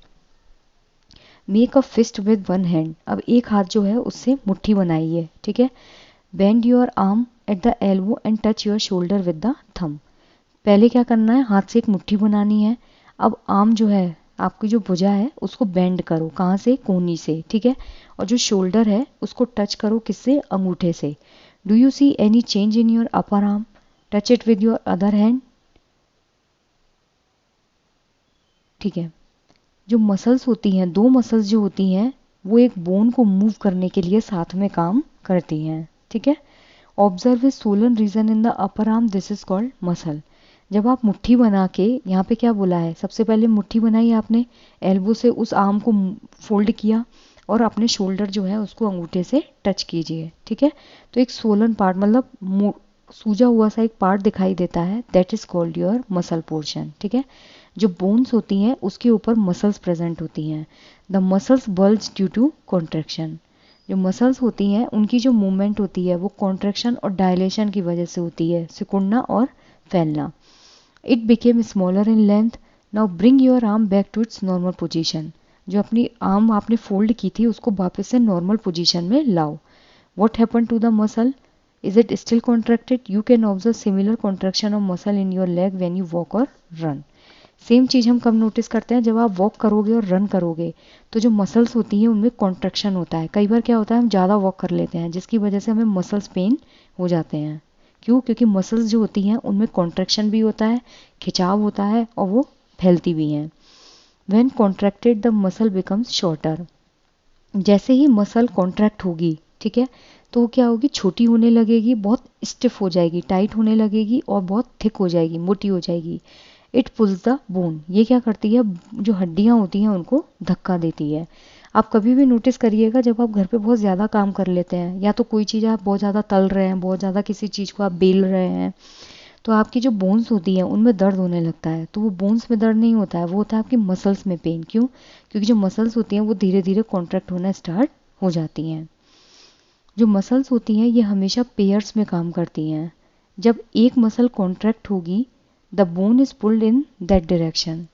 Make a fist with one hand. अब एक हाथ जो है उससे मुट्ठी बनाइए, ठीक है। Bend your arm eight the elbow and touch your shoulder with the thumb. पहले क्या करना है, हाथ से एक मुट्ठी बनानी है। अब आर्म जो है, आपकी जो भुजा है उसको बेंड करो, कहाँ से, कोहनी से, ठीक है। और जो शोल्डर है उसको टच करो, किससे, अंगूठे से। Do you see any change in your upper arm? Touch it with your other hand, ठीक है। जो मसल्स होती हैं, दो मसल्स जो होती हैं वो एक बोन को मूव करने के लिए साथ में काम करती हैं, ठीक है। Observe a swollen region in the upper arm, this is called muscle. जब आप मुट्ठी बना के, यहाँ पे क्या बोला है, सबसे पहले मुट्ठी बनाई आपने, एल्बो से उस आर्म को फोल्ड किया और अपने शोल्डर जो है उसको अंगूठे से टच कीजिए, ठीक है। तो एक सोलन पार्ट, मतलब सूजा हुआ सा एक पार्ट दिखाई देता है, that is called your muscle portion, ठीक है। जो बोन्स होती हैं उसके ऊपर मसल्स प्रेजेंट होती हैं। The muscles bulge due to contraction. जो मसल्स होती हैं उनकी जो मूवमेंट होती है वो कॉन्ट्रैक्शन और डायलेशन की वजह से होती है, सिकुड़ना और फैलना। It became smaller in length, now bring your arm back to its normal position. जो अपनी आर्म आपने फोल्ड की थी उसको वापस से नॉर्मल पोजीशन में लाओ। What happen to the muscle? Is it still contracted? You can observe similar contraction of muscle in your leg when you walk or run. Same चीज़ हम कब नोटिस करते हैं, जब आप वॉक करोगे और रन करोगे तो जो मसल्स होती हैं उनमें कॉन्ट्रैक्शन होता है। कई बार क्या होता है, हम ज़्यादा वॉक कर लेते हैं जिसकी वजह से हमें मसल्स पेन हो जाते हैं। क्यों? क्योंकि मसल्स जो होती हैं उनमें कॉन्ट्रैक्शन भी होता है, खिंचाव होता है, और वो फैलती भी हैं। When contracted the muscle becomes shorter. जैसे ही मसल कॉन्ट्रैक्ट होगी, ठीक है, तो वो क्या होगी, छोटी होने लगेगी, बहुत स्टिफ हो जाएगी, टाइट होने लगेगी और बहुत थिक हो जाएगी, मोटी हो जाएगी। It pulls the bone. ये क्या करती है, जो हड्डियाँ होती हैं उनको धक्का देती है। आप कभी भी नोटिस करिएगा जब आप घर पे बहुत ज़्यादा काम कर लेते हैं, या तो कोई चीज़ आप बहुत ज़्यादा तल रहे हैं, बहुत ज़्यादा किसी चीज़ को आप बेल रहे हैं, तो आपकी जो बोन्स होती हैं उनमें दर्द होने लगता है। तो वो बोन्स में दर्द नहीं होता है, वो होता है आपकी मसल्स में पेन। क्यों? क्योंकि जो मसल्स होती हैं वो धीरे धीरे कॉन्ट्रैक्ट होना स्टार्ट हो जाती हैं। जो मसल्स होती हैं ये हमेशा पेयर्स में काम करती हैं। जब एक मसल कॉन्ट्रैक्ट होगी, the bone is pulled in that direction.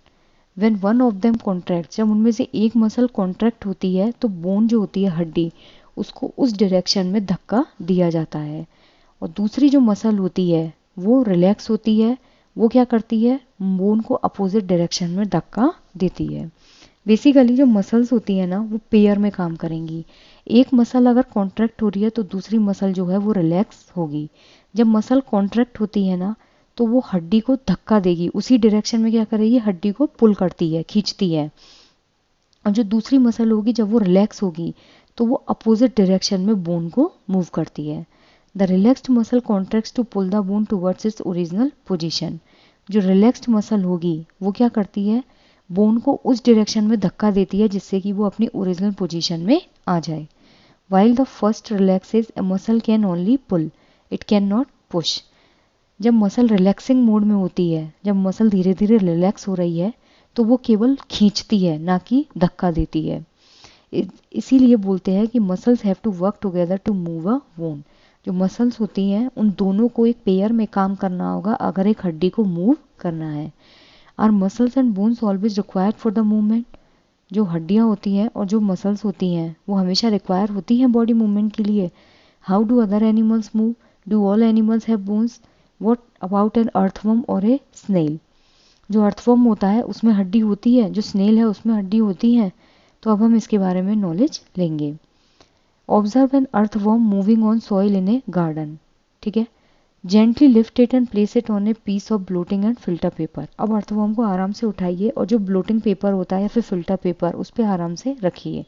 When one of them contract, जब उनमें से एक मसल कॉन्ट्रैक्ट होती है तो बोन जो होती है, हड्डी, उसको उस डायरेक्शन में धक्का दिया जाता है। और दूसरी जो मसल होती है वो रिलैक्स होती है, वो क्या करती है, बोन को अपोजिट डायरेक्शन में धक्का देती है। बेसिकली जो मसल्स होती है ना वो पेयर में काम करेंगी। एक मसल अगर कॉन्ट्रैक्ट हो रही है तो दूसरी मसल जो है वो रिलैक्स होगी। जब मसल कॉन्ट्रैक्ट होती है ना तो वो हड्डी को धक्का देगी, उसी डायरेक्शन में क्या करेगी, हड्डी को पुल करती है, खींचती है। और जो दूसरी मसल होगी जब वो रिलैक्स होगी तो वो अपोजिट डायरेक्शन में बोन को मूव करती है। The relaxed muscle contracts to pull the bone towards its original position. जो रिलैक्स्ड मसल होगी वो क्या करती है, बोन को उस डायरेक्शन में धक्का देती है जिससे कि वो अपनी ओरिजिनल पोजीशन में आ जाए। While the first relaxes, a muscle can only pull, it cannot push। जब मसल रिलैक्सिंग मोड में होती है, जब मसल धीरे धीरे रिलैक्स हो रही है तो वो केवल खींचती है, ना कि धक्का देती है। इसीलिए बोलते हैं कि muscles have to work together to move a bone. जो मसल्स होती हैं उन दोनों को एक पेयर में काम करना होगा अगर एक हड्डी को मूव करना है। Our muscles and bones always required for the movement. जो हड्डियाँ होती हैं और जो मसल्स होती हैं वो हमेशा रिक्वायर होती हैं बॉडी मूवमेंट के लिए। How do other animals move? Do all animals have bones? What about an earthworm और ए स्नेल? जो अर्थवर्म होता है उसमें हड्डी होती है, जो स्नेल है उसमें हड्डी होती है। तो अब हम इसके बारे में नॉलेज लेंगे। Observe an earthworm moving on soil in a garden. ठीक है, gently lift it and place it on a piece of blotting and filter paper. अब अर्थवर्म को आराम से उठाइए और जो ब्लोटिंग पेपर होता है या फिर फिल्टर पेपर उस पर आराम से रखिए।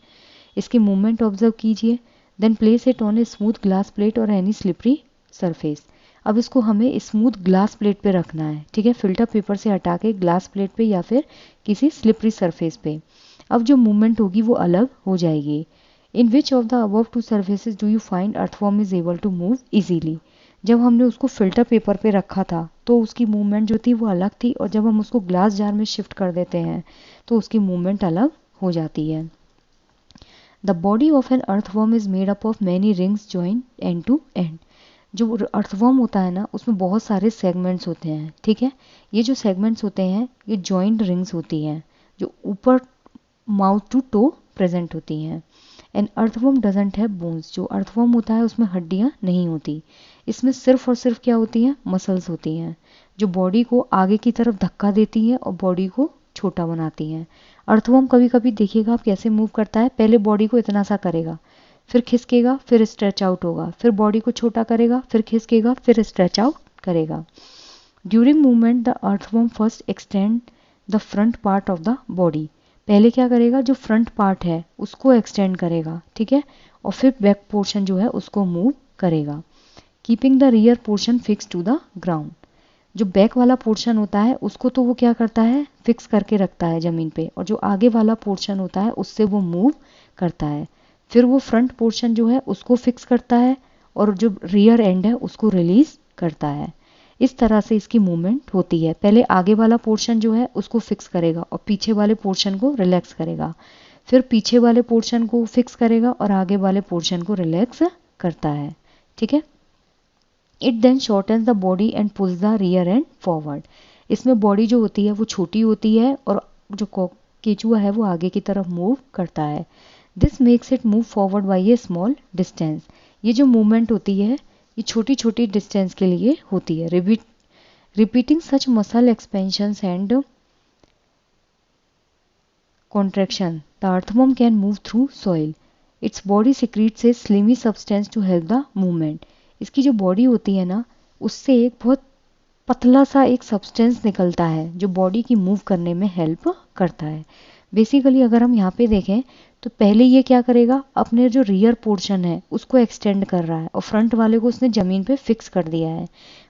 इसकी मूवमेंट ऑब्जर्व कीजिए। Then place it on a smooth glass plate or any slippery surface. अब इसको हमें स्मूथ ग्लास प्लेट पे रखना है। ठीक है, फिल्टर पेपर से हटा के ग्लास प्लेट पे या फिर किसी स्लिपरी सरफेस पे। अब जो मूवमेंट होगी वो अलग हो जाएगी। In which of the above two surfaces do you find earthworm is able to move easily? जब हमने उसको फिल्टर पेपर पे रखा था तो उसकी मूवमेंट जो थी वो अलग थी, और जब हम उसको ग्लास जार में शिफ्ट कर देते हैं तो उसकी मूवमेंट अलग हो जाती है। The body of an earthworm is made up of many rings joint end to end. जो अर्थवर्म होता है ना उसमें बहुत सारे सेगमेंट्स होते हैं। ठीक है, ये जो सेगमेंट्स होते हैं ये जॉइंट रिंग्स होती हैं जो ऊपर माउथ टू टो प्रेजेंट होती हैं। An earthworm doesn't have bones. जो अर्थवर्म होता है उसमें हड्डियां नहीं होती, इसमें सिर्फ और सिर्फ क्या होती हैं? मसल्स होती हैं, जो बॉडी को आगे की तरफ धक्का देती हैं और बॉडी को छोटा बनाती हैं। अर्थवर्म कभी कभी देखिएगा आप कैसे मूव करता है, पहले बॉडी को इतना सा करेगा, फिर खिसकेगा, फिर स्ट्रेच आउट होगा, फिर बॉडी को छोटा करेगा, फिर खिसकेगा, फिर स्ट्रेच आउट करेगा। During movement the earthworm first extend the front part of the body. पहले क्या करेगा? जो फ्रंट पार्ट है उसको एक्सटेंड करेगा। ठीक है, और फिर बैक पोर्शन जो है उसको मूव करेगा। Keeping the rear portion fix to the ground. जो बैक वाला पोर्शन होता है उसको तो वो क्या करता है? फिक्स करके रखता है ज़मीन पे, और जो आगे वाला पोर्शन होता है उससे वो मूव करता है। फिर वो फ्रंट पोर्शन जो है उसको फिक्स करता है और जो रियर एंड है उसको रिलीज करता है। इस तरह से इसकी मूवमेंट होती है। पहले आगे वाला पोर्शन जो है उसको फिक्स करेगा और पीछे वाले पोर्शन को रिलैक्स करेगा, फिर पीछे वाले पोर्शन को फिक्स करेगा और आगे वाले पोर्शन को रिलैक्स करता है। ठीक है, it then shortens the body and pulls the rear end forward. इसमें बॉडी जो होती है वो छोटी होती है और जो केचुआ है वो आगे की तरफ मूव करता है। This makes it move forward by A small distance. ये जो मूवमेंट होती है ये छोटी छोटी डिस्टेंस के लिए होती है। Repeating such muscle expansions and contraction the earthworm can move through soil. Its body secretes a slimy substance to help the movement. इसकी जो बॉडी होती है ना उससे एक बहुत पतला सा एक सब्सटेंस निकलता है जो बॉडी की मूव करने में हेल्प करता है। बेसिकली अगर हम यहाँ पे देखें तो पहले ये क्या करेगा? अपने जो रियर पोर्शन है उसको एक्सटेंड कर रहा है और फ्रंट वाले को उसने ज़मीन पे फिक्स कर दिया है।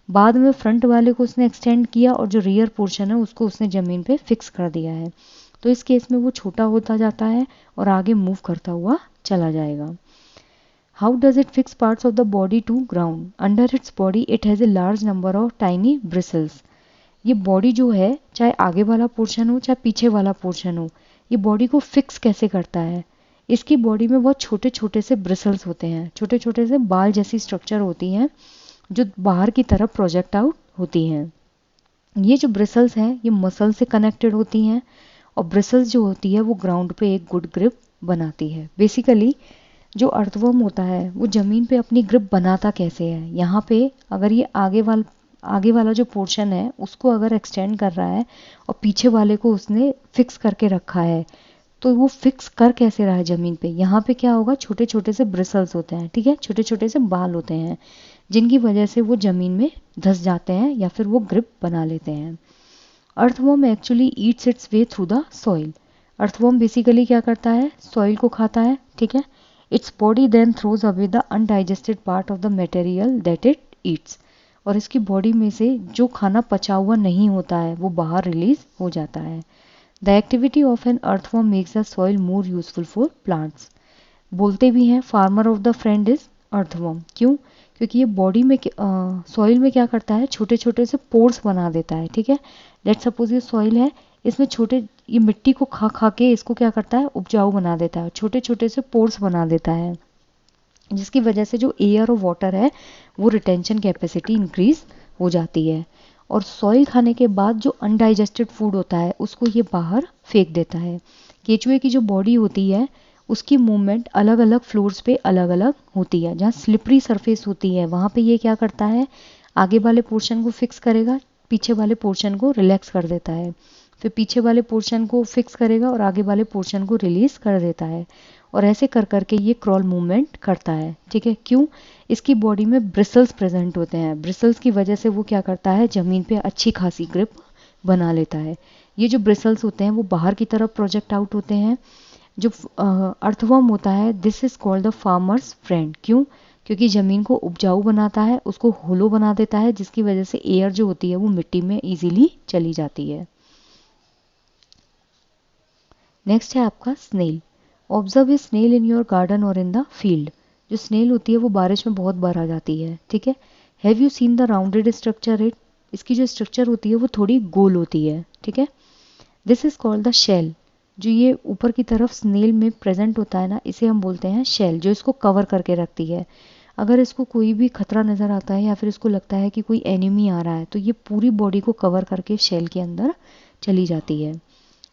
बाद में फ्रंट वाले को उसने एक्सटेंड किया और जो रियर पोर्शन है उसको उसने ज़मीन पे फिक्स कर दिया है। तो इस केस में वो छोटा होता जाता है और आगे मूव करता हुआ चला जाएगा। How does it fix parts of the body to ground? Under its body it has a large number of tiny bristles. ये बॉडी जो है चाहे आगे वाला पोर्शन हो चाहे पीछे वाला पोर्शन हो, ये बॉडी को फिक्स कैसे करता है? इसकी बॉडी में बहुत छोटे छोटे से ब्रिसल्स होते हैं, छोटे छोटे से बाल जैसी स्ट्रक्चर होती हैं जो बाहर की तरफ प्रोजेक्ट आउट होती हैं। ये जो ब्रिसल्स हैं ये मसल से कनेक्टेड होती हैं और ब्रिसल्स जो होती है वो ग्राउंड पे एक गुड ग्रिप बनाती है। बेसिकली जो अर्थवर्म होता है वो ज़मीन पे अपनी ग्रिप बनाता कैसे है? यहाँ पे अगर ये आगे वाला जो पोर्शन है उसको अगर एक्सटेंड कर रहा है और पीछे वाले को उसने फिक्स करके रखा है तो वो फिक्स कर कैसे रहा है ज़मीन पे? यहाँ पे क्या होगा? छोटे छोटे से ब्रिसल्स होते हैं। ठीक है, छोटे छोटे से बाल होते हैं जिनकी वजह से वो ज़मीन में धंस जाते हैं या फिर वो ग्रिप बना लेते हैं। Earthworm actually eats its way through the soil. Earthworm basically क्या करता है? सॉइल को खाता है। ठीक है, its body then throws away the undigested part of the material that it eats. और इसकी बॉडी में से जो खाना पचा हुआ नहीं होता है वो बाहर रिलीज हो जाता है। The activity of an earthworm makes the soil more useful for plants. बोलते भी हैं farmer of the friend is earthworm. क्यों? क्योंकि ये बॉडी में सॉइल में क्या करता है? छोटे छोटे से पोर्स बना देता है। ठीक है, लेट सपोज ये सॉइल है, इसमें छोटे ये मिट्टी को खा खा के इसको क्या करता है? उपजाऊ बना देता है, छोटे छोटे से पोर्स बना देता है जिसकी वजह से जो एयर और वाटर है वो रिटेंशन कैपेसिटी इंक्रीज हो जाती है। और सॉइल खाने के बाद जो अनडाइजेस्टेड फूड होता है उसको ये बाहर फेंक देता है। केचुए की जो बॉडी होती है उसकी मूवमेंट अलग अलग फ्लोर्स पे अलग अलग होती है। जहाँ स्लिपरी सरफेस होती है वहाँ पे ये क्या करता है, आगे वाले पोर्शन को फिक्स करेगा, पीछे वाले पोर्शन को रिलैक्स कर देता है, फिर पीछे वाले पोर्शन को फिक्स करेगा और आगे वाले पोर्शन को रिलीज कर देता है। और ऐसे कर करके ये क्रॉल मूवमेंट करता है। ठीक है, क्यों? इसकी बॉडी में ब्रिसल्स प्रेजेंट होते हैं। ब्रिसल्स की वजह से वो क्या करता है, ज़मीन पे अच्छी खासी ग्रिप बना लेता है। ये जो ब्रिसल्स होते हैं वो बाहर की तरफ प्रोजेक्ट आउट होते हैं। जो अर्थवर्म होता है, this is called the farmers friend. क्यों? क्योंकि ज़मीन को उपजाऊ बनाता है, उसको होलो बना देता है, जिसकी वजह से एयर जो होती है वो मिट्टी में इजीली चली जाती है। नेक्स्ट है आपका snail. Observe a snail in your garden or in the field. जो स्नेल होती है वो बारिश में बहुत बार आ जाती है। ठीक है, have you seen the rounded structure it? इसकी जो स्ट्रक्चर होती है वो थोड़ी गोल होती है। ठीक है, this is called the shell. जो ये ऊपर की तरफ स्नेल में प्रेजेंट होता है ना, इसे हम बोलते हैं शेल, जो इसको कवर करके रखती है। अगर इसको कोई भी खतरा नज़र आता है या फिर इसको लगता है कि कोई एनिमी आ रहा है तो ये पूरी बॉडी को कवर करके शेल के अंदर चली जाती है।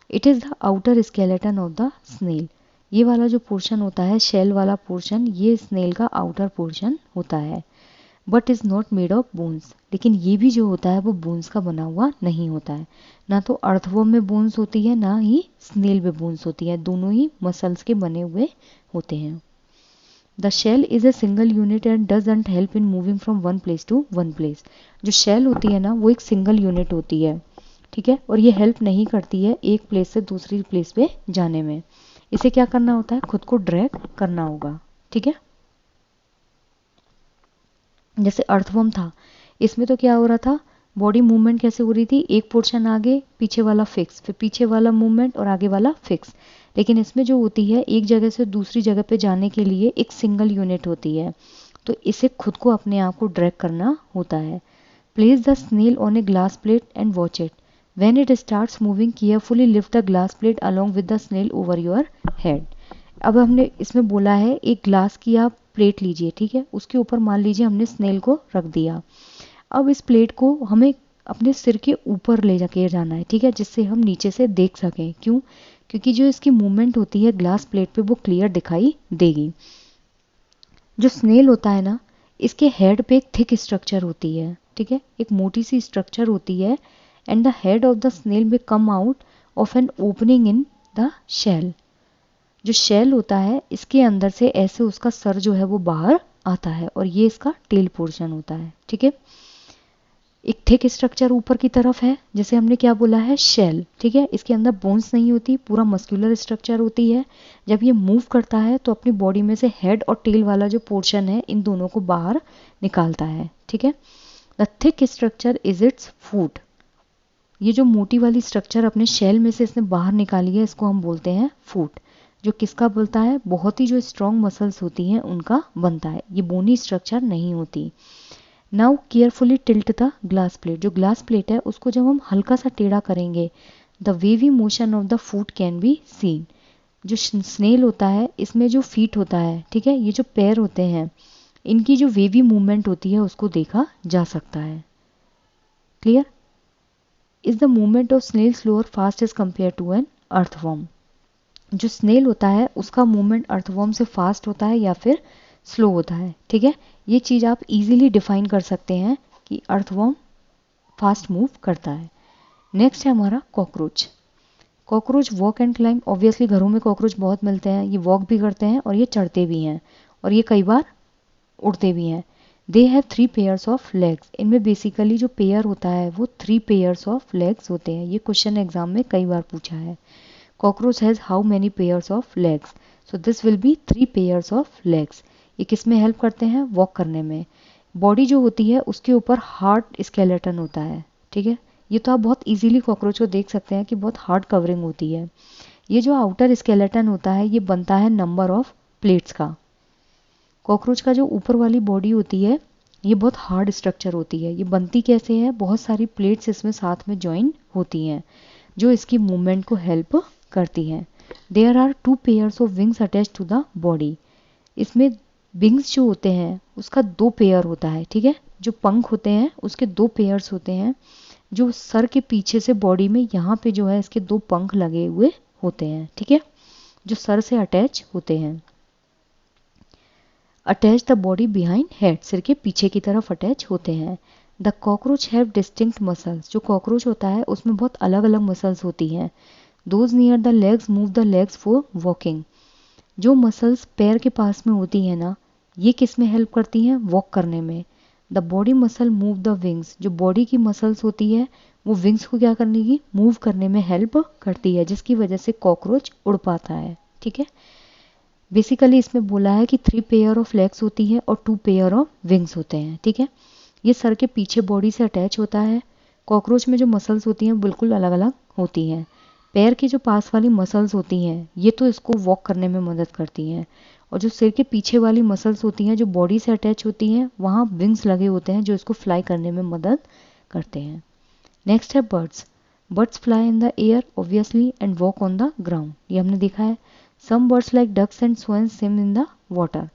It is the outer skeleton of the snail. ये वाला जो पोर्शन होता है, शेल वाला पोर्शन, ये स्नेल का आउटर पोर्शन होता है। But is not made of bones. लेकिन ये भी जो होता है वो बोन्स का बना हुआ नहीं होता है। ना तो अर्थवर्म में बोन्स होती है, ना ही स्नेल में बोन्स होती है। दोनों ही मसल्स के बने हुए होते हैं। The shell is a single unit and doesn't help in moving from one place to one place. जो शेल होती है ना वो एक सिंगल यूनिट होती है। ठीक है, और ये हेल्प नहीं करती है एक प्लेस से दूसरी प्लेस पे जाने में। इसे क्या करना होता है, खुद को ड्रैग करना होगा। ठीक है, जैसे अर्थवर्म था, इसमें तो क्या हो रहा था, बॉडी मूवमेंट कैसे हो रही थी, एक पोर्शन आगे, पीछे वाला फिक्स, फिर पीछे वाला मूवमेंट और आगे वाला फिक्स। लेकिन इसमें जो होती है, एक जगह से दूसरी जगह पे जाने के लिए एक सिंगल यूनिट होती है, तो इसे खुद को अपने आप को ड्रैग करना होता है। Place the snail on a glass plate and watch it. When it starts moving carefully lift the glass plate along with the snail over your head. अब हमने इसमें बोला है एक ग्लास की आप प्लेट लीजिए। ठीक है, उसके ऊपर मान लीजिए हमने स्नेल को रख दिया। अब इस प्लेट को हमें अपने सिर के ऊपर ले जाके जाना है। ठीक है, जिससे हम नीचे से देख सकें। क्यों? क्योंकि जो इसकी मूवमेंट होती है ग्लास प्लेट पे वो क्लियर दिखाई देगी। जो स्नेल होता है ना, इसके हेड पे एक थिक स्ट्रक्चर होती है। ठीक है, एक मोटी सी स्ट्रक्चर होती है। And the head of the snail may come out of an opening in the shell. जो शेल होता है इसके अंदर से ऐसे उसका सर जो है वो बाहर आता है और ये इसका टेल पोर्शन होता है। ठीक है, एक थिक स्ट्रक्चर ऊपर की तरफ है, जैसे हमने क्या बोला है, शेल। ठीक है, इसके अंदर बोन्स नहीं होती, पूरा मस्कुलर स्ट्रक्चर होती है। जब ये मूव करता है तो अपनी बॉडी में से हेड और टेल वाला जो पोर्शन है इन दोनों को बाहर निकालता है। ठीक है, the thick structure is its foot. ये जो मोटी वाली स्ट्रक्चर अपने शेल में से इसने बाहर निकाली है, इसको हम बोलते हैं फूट। जो किसका बनता है, बहुत ही जो स्ट्रॉन्ग मसल्स होती हैं उनका बनता है, ये बोनी स्ट्रक्चर नहीं होती। Now carefully tilt the glass plate. जो ग्लास प्लेट है उसको जब हम हल्का सा टेढ़ा करेंगे, the wavy motion of the foot can be seen. जो स्नेल होता है इसमें जो फीट होता है, ठीक है, ये जो पैर होते हैं, इनकी जो वेवी मूवमेंट होती है उसको देखा जा सकता है। Clear? Is the movement of snail slow or fast as compare to an earthworm. जो स्नेल होता है उसका मूवमेंट अर्थवर्म से फास्ट होता है या फिर स्लो होता है। ठीक है, ये चीज़ आप इजीली डिफाइन कर सकते हैं कि अर्थवर्म फास्ट मूव करता है। नेक्स्ट है हमारा cockroach. Cockroach walk and climb. Obviously घरों में कॉकरोच बहुत मिलते हैं, ये वॉक भी करते हैं और ये चढ़ते भी हैं और ये कई बार उड़ते भी हैं। They have 3 pairs of legs. इनमें बेसिकली जो पेयर होता है वो 3 पेयर्स ऑफ लेग्स होते हैं। ये क्वेश्चन एग्जाम में कई बार पूछा है। Cockroach has how many pairs of legs? So this will be 3 pairs of legs. ये किस में हेल्प करते हैं? वॉक करने में। बॉडी जो होती है उसके ऊपर हार्ड स्केलेटन होता है। ठीक है, ये तो आप बहुत इजीली कॉकरोच को देख सकते हैं कि बहुत हार्ड कवरिंग होती है। ये जो आउटर स्केलेटन होता है ये बनता है नंबर ऑफ प्लेट्स का। कॉकरोच का जो ऊपर वाली बॉडी होती है ये बहुत हार्ड स्ट्रक्चर होती है। ये बनती कैसे है? बहुत सारी प्लेट्स इसमें साथ में ज्वाइन होती हैं जो इसकी मूवमेंट को हेल्प करती हैं। There are 2 pairs of wings attach to the body. इसमें विंग्स जो होते हैं उसका 2 पेयर होता है। ठीक है, जो पंख होते हैं उसके 2 पेयर्स होते हैं। जो सर के पीछे से बॉडी में यहाँ पे जो है इसके 2 पंख लगे हुए होते हैं। ठीक है, जो सर से अटैच होते हैं। Attach the body behind head, सिर के पीछे की तरफ अटैच होते हैं। The cockroach have distinct muscles, जो कॉकरोच होता है उसमें बहुत अलग अलग मसल्स होती हैं। Those near the legs move the legs for walking, जो मसल्स पैर के पास में होती है ना, ये किस में हेल्प करती हैं, वॉक करने में। The body muscle move the wings, जो बॉडी की मसल्स होती है वो विंग्स को क्या करने की, मूव करने में हेल्प करती है, जिसकी वजह से कॉकरोच उड़ पाता है। ठीक है, बेसिकली इसमें बोला है कि 3 पेयर ऑफ लेग्स होती है और 2 पेयर ऑफ विंग्स होते हैं। ठीक है, ये सर के पीछे बॉडी से अटैच होता है। कॉकरोच में जो मसल्स होती हैं बिल्कुल अलग अलग होती हैं। पैर की जो पास वाली मसल्स होती हैं ये तो इसको वॉक करने में मदद करती हैं, और जो सिर के पीछे वाली मसल्स होती हैं जो बॉडी से अटैच होती हैं वहाँ विंग्स लगे होते हैं जो इसको फ्लाई करने में मदद करते हैं। नेक्स्ट है birds. Birds fly in the air obviously and walk on the ground, ये हमने देखा है। Some birds like ducks and swans swim in the water,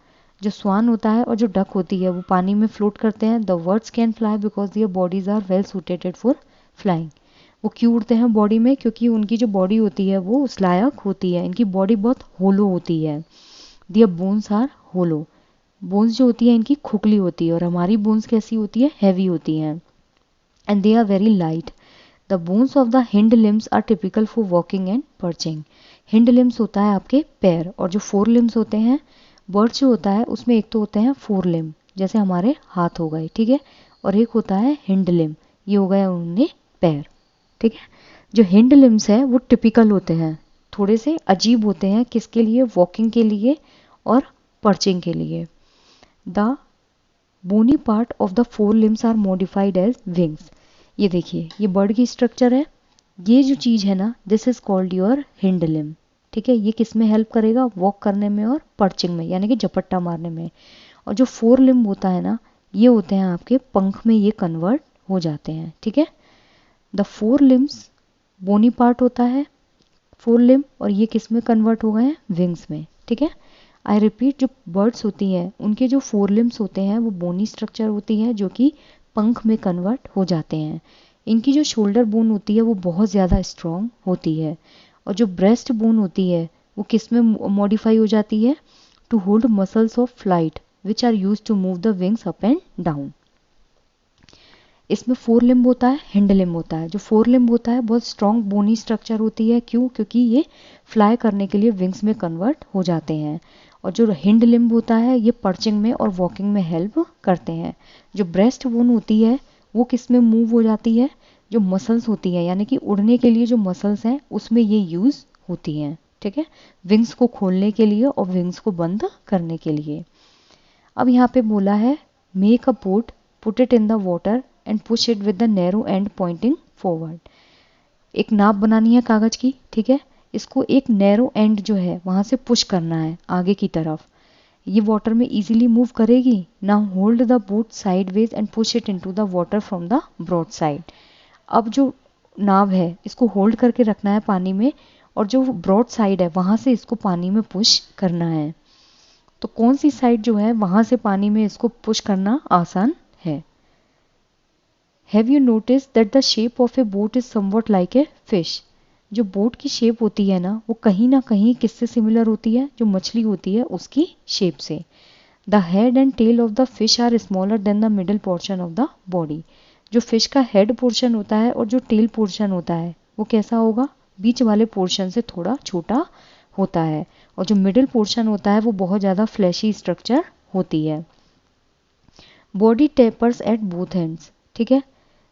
जो स्वान होता है और जो डक होती है वो पानी में फ्लोट करते हैं। The birds can fly because their bodies are well suited for flying, वो क्यों उड़ते हैं बॉडी में, क्योंकि उनकी जो बॉडी होती है वो उस लायक होती है, इनकी बॉडी बहुत होलो होती है। दियर बोन्स आर होलो, बोन्स जो होती है इनकी खोखली होती है, और हमारी बोन्स कैसी होती है, हैवी होती हैं। And they are very light. The bones of the hind limbs are typical for walking and perching. Hind limbs होता है आपके पैर, और जो 4 लिम्स होते हैं बर्ड जो होता है उसमें एक तो होते हैं 4 लिम, जैसे हमारे हाथ हो गए, ठीक है, और एक होता है हिंड लिम, ये हो गया उन्हें पैर। ठीक है, जो हिंड लिम्स है वो टिपिकल होते हैं, थोड़े से अजीब होते हैं, किसके लिए, वॉकिंग के लिए और पर्चिंग के लिए। The bony part of the 4 limbs are modified as wings, ये देखिए ये बर्ड की स्ट्रक्चर है, ये जो चीज़ है ना this is called your hind limb. ठीक है, ये किस में हेल्प करेगा, वॉक करने में और पर्चिंग में, यानी कि झपट्टा मारने में। और जो 4 लिम्ब होता है ना ये होते हैं आपके पंख में, ये कन्वर्ट हो जाते हैं। ठीक है, द 4 लिम्स बोनी पार्ट होता है 4 लिम्ब, और ये किस में कन्वर्ट हो गए हैं, विंग्स में। ठीक है, आई रिपीट, जो बर्ड्स होती हैं उनके जो 4 लिम्स होते हैं वो बोनी स्ट्रक्चर होती है जो कि पंख में कन्वर्ट हो जाते हैं। इनकी जो शोल्डर बोन होती है वो बहुत ज़्यादा स्ट्रॉन्ग होती है, और जो ब्रेस्ट बोन होती है वो किस में मॉडिफाई हो जाती है, to hold muscles of flight which are use to move the wings up and down. इसमें 4 लिम्ब होता है, हिंड लिम्ब होता है। जो 4 लिम्ब होता है बहुत स्ट्रॉन्ग बोनी स्ट्रक्चर होती है, क्यों, क्योंकि ये फ्लाई करने के लिए विंग्स में कन्वर्ट हो जाते हैं। और जो हिंड लिम्ब होता है ये पर्चिंग में और वॉकिंग में हेल्प करते हैं। जो ब्रेस्ट बोन होती है वो किस में मूव हो जाती है, जो मसल्स होती है, यानी कि उड़ने के लिए जो मसल्स हैं उसमें ये यूज होती हैं। ठीक है, विंग्स को खोलने के लिए और विंग्स को बंद करने के लिए। अब यहाँ पे बोला है make a boat, put it in the water and push it with the narrow and Poynting forward. एक नाव बनानी है कागज की, ठीक है, इसको एक नैरो एंड जो है वहां से पुश करना है आगे की तरफ, ये वाटर में इजीली मूव करेगी। Now hold the boat sideways and push it into the water from the broad side. अब जो नाव है इसको होल्ड करके रखना है पानी में, और जो ब्रॉड साइड है वहां से इसको पानी में पुश करना है। तो कौन सी साइड जो है वहां से पानी में इसको पुश करना आसान है। Have you notice that the shape of A boat is somewhat like a fish. जो बोट की शेप होती है ना वो कहीं ना कहीं किससे सिमिलर होती है, जो मछली होती है उसकी शेप से। The head and tail of the fish are smaller than the middle portion of the body. जो फिश का हेड पोर्शन होता है और जो टेल पोर्शन होता है वो कैसा होगा, बीच वाले पोर्शन से थोड़ा छोटा होता है, और जो मिडिल पोर्शन होता है वो बहुत ज़्यादा फ्लैशी स्ट्रक्चर होती है। Body tapers at both ends. ठीक है,